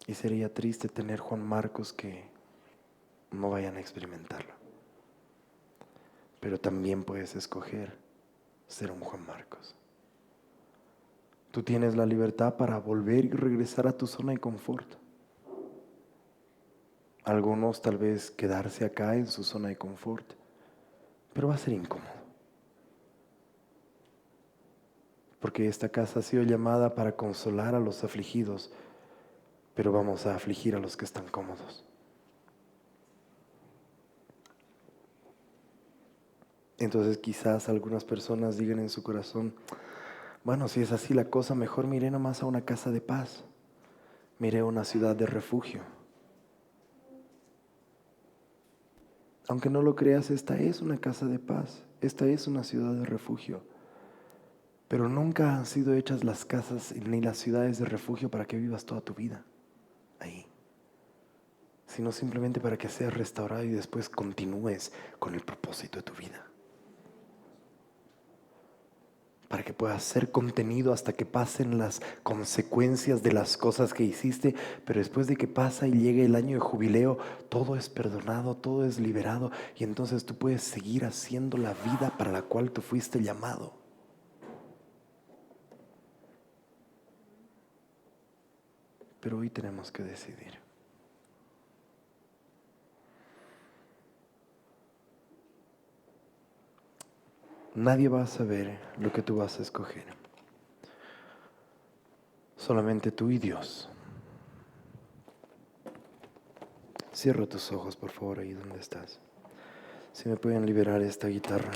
Y sería triste tener Juan Marcos que no vayan a experimentarlo. Pero también puedes escoger ser un Juan Marcos. Tú tienes la libertad para volver y regresar a tu zona de confort. Algunos tal vez quedarse acá en su zona de confort, pero va a ser incómodo. Porque esta casa ha sido llamada para consolar a los afligidos, pero vamos a afligir a los que están cómodos. Entonces quizás algunas personas digan en su corazón, bueno, si es así la cosa, mejor miré nomás a una casa de paz, miré a una ciudad de refugio. Aunque no lo creas, esta es una casa de paz, esta es una ciudad de refugio. Pero nunca han sido hechas las casas ni las ciudades de refugio para que vivas toda tu vida ahí, sino simplemente para que seas restaurado y después continúes con el propósito de tu vida. Para que puedas ser contenido hasta que pasen las consecuencias de las cosas que hiciste, pero después de que pasa y llegue el año de jubileo, todo es perdonado, todo es liberado, y entonces tú puedes seguir haciendo la vida para la cual tú fuiste llamado. Pero hoy tenemos que decidir. Nadie va a saber lo que tú vas a escoger. Solamente tú y Dios. Cierra tus ojos, por favor, ahí donde estás. Si me pueden liberar esta guitarra.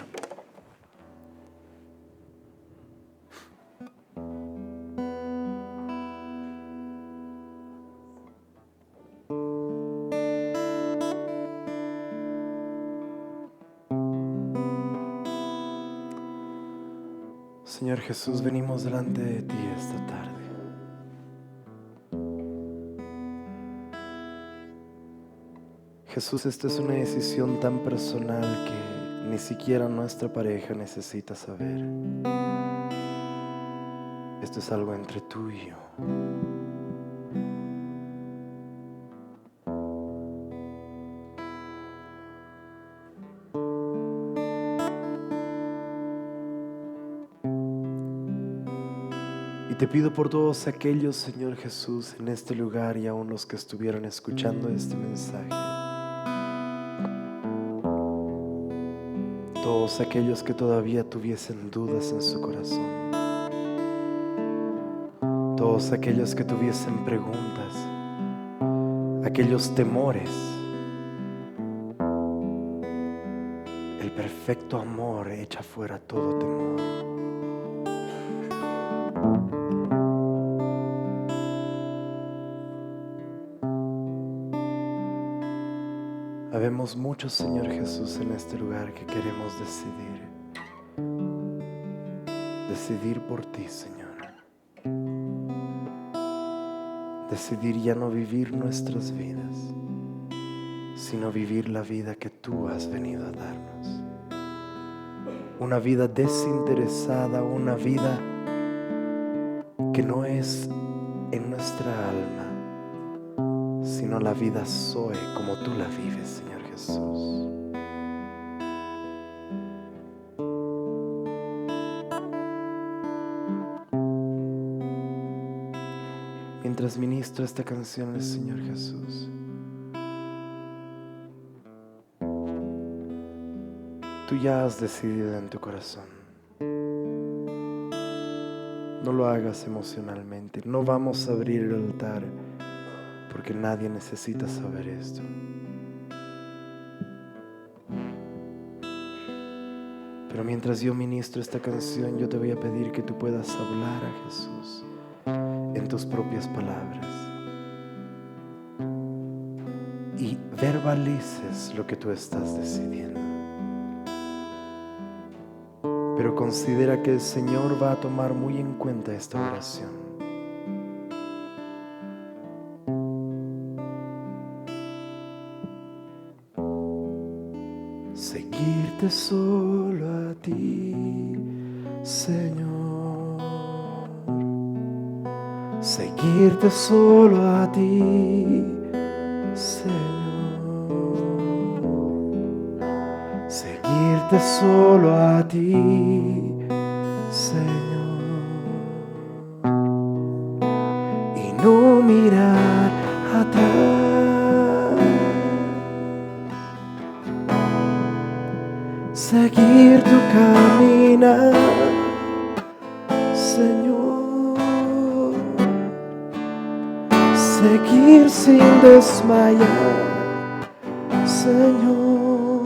Señor Jesús, venimos delante de ti esta tarde. Jesús, esta es una decisión tan personal que ni siquiera nuestra pareja necesita saber. Esto es algo entre tú y yo. Y te pido por todos aquellos, Señor Jesús, en este lugar y aún los que estuvieron escuchando este mensaje. Todos aquellos que todavía tuviesen dudas en su corazón. Todos aquellos que tuviesen preguntas. Aquellos temores. El perfecto amor echa fuera todo temor. Habemos muchos, Señor Jesús, en este lugar que queremos decidir por ti, Señor. Decidir ya no vivir nuestras vidas, sino vivir la vida que tú has venido a darnos. Una vida desinteresada, una vida que no es en nuestra alma, sino la vida Zoe como tú la vives, Señor Jesús. Mientras ministro esta canción, Señor Jesús, tú ya has decidido en tu corazón. No lo hagas emocionalmente. No vamos a abrir el altar porque nadie necesita saber esto. Pero mientras yo ministro esta canción, yo te voy a pedir que tú puedas hablar a Jesús en tus propias palabras y verbalices lo que tú estás decidiendo. Pero considera que el Señor va a tomar muy en cuenta esta oración. Seguirte solo a ti, Señor, seguirte solo a ti, Señor, seguirte solo a ti, Señor, y no mirar atrás, seguir tu caminar, Señor, seguir sin desmayar, Señor,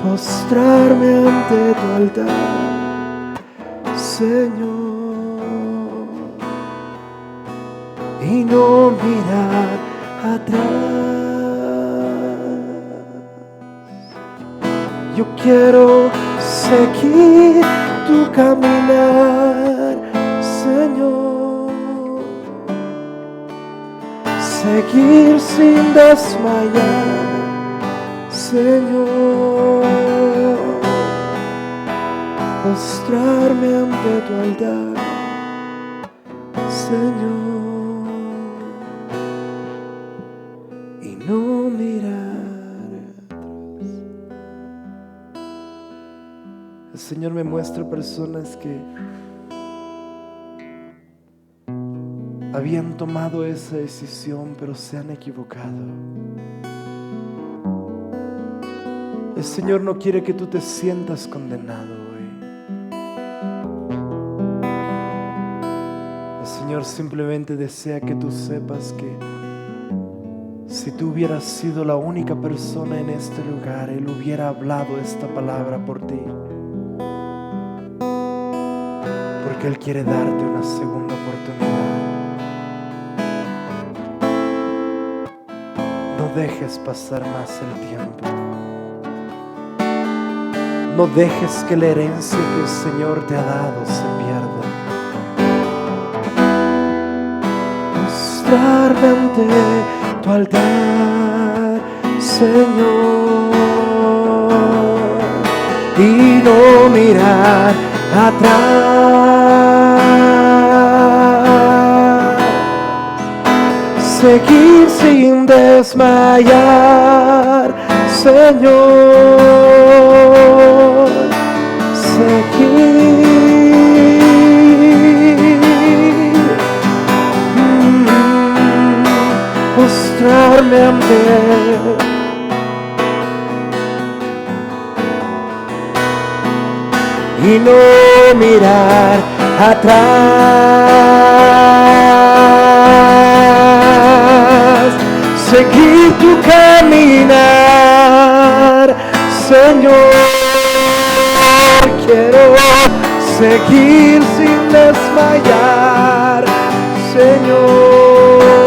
postrarme ante tu altar, Señor, y no mirar atrás. Yo quiero seguir tu caminar, Señor, seguir sin desmayar, Señor, postrarme ante tu altar, Señor, y no mirar atrás. El Señor me muestra personas que habían tomado esa decisión, pero se han equivocado. El Señor no quiere que tú te sientas condenado hoy. El Señor simplemente desea que tú sepas que si tú hubieras sido la única persona en este lugar, Él hubiera hablado esta palabra por ti. Porque Él quiere darte una segunda oportunidad. No dejes pasar más el tiempo. No dejes que la herencia que el Señor te ha dado se pierda. Mostrarme ante tu altar, Señor, y no mirar atrás. Seguir sin desmayar, Señor, seguir, mostrarme ante Él, y no mirar atrás, seguir tu caminar, Señor, quiero seguir sin desmayar, Señor,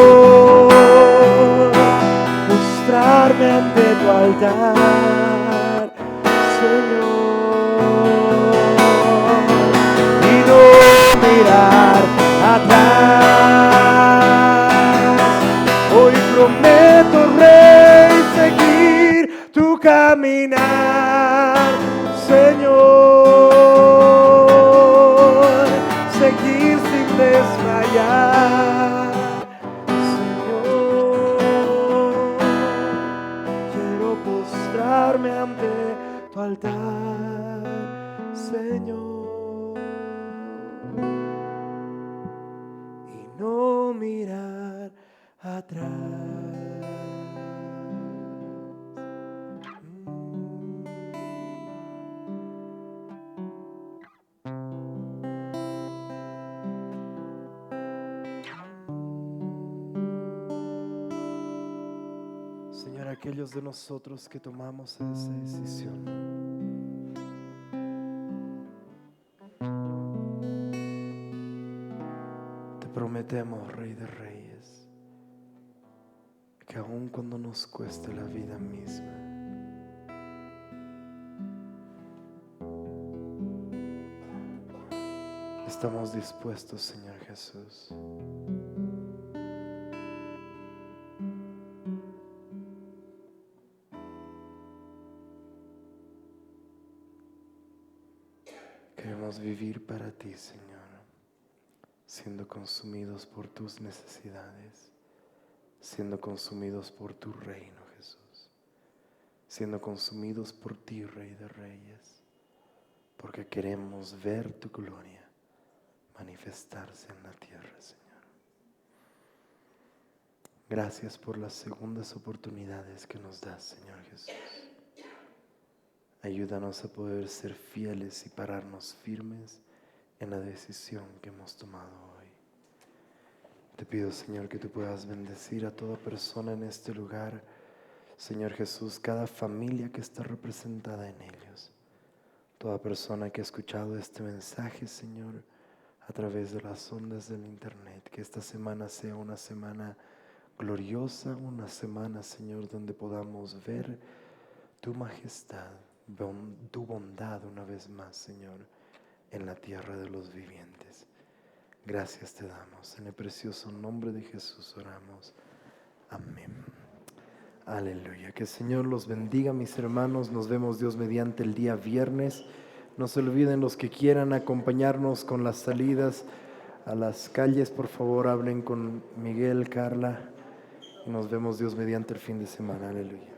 mostrarme ante tu altar, Señor, y no mirar atrás. Hoy prometo, Rey, seguir tu caminar, Señor, seguir sin desmayar, Señor, quiero postrarme ante tu altar, Señor, y no mirar atrás. Señor, aquellos de nosotros que tomamos esa decisión, te prometemos, Rey de Reyes, que aun cuando nos cueste la vida misma, estamos dispuestos, Señor Jesús, Queremos vivir para ti, Señor, siendo consumidos por tus necesidades, siendo consumidos por tu reino, Jesús, siendo consumidos por ti, Rey de Reyes, porque queremos ver tu gloria manifestarse en la tierra, Señor. Gracias por las segundas oportunidades que nos das, Señor Jesús. Ayúdanos a poder ser fieles y pararnos firmes en la decisión que hemos tomado hoy. Te pido, Señor, que tú puedas bendecir a toda persona en este lugar, Señor Jesús, cada familia que está representada en ellos, toda persona que ha escuchado este mensaje, Señor, a través de las ondas del internet, que esta semana sea una semana gloriosa, una semana, Señor, donde podamos ver tu majestad, tu bondad una vez más, Señor, en la tierra de los vivientes. Gracias te damos. En el precioso nombre de Jesús oramos. Amén. Aleluya. Que el Señor los bendiga, mis hermanos. Nos vemos, Dios mediante, el día viernes. No se olviden, los que quieran acompañarnos con las salidas a las calles, por favor hablen con Miguel, Carla. Y nos vemos, Dios mediante, el fin de semana. Aleluya.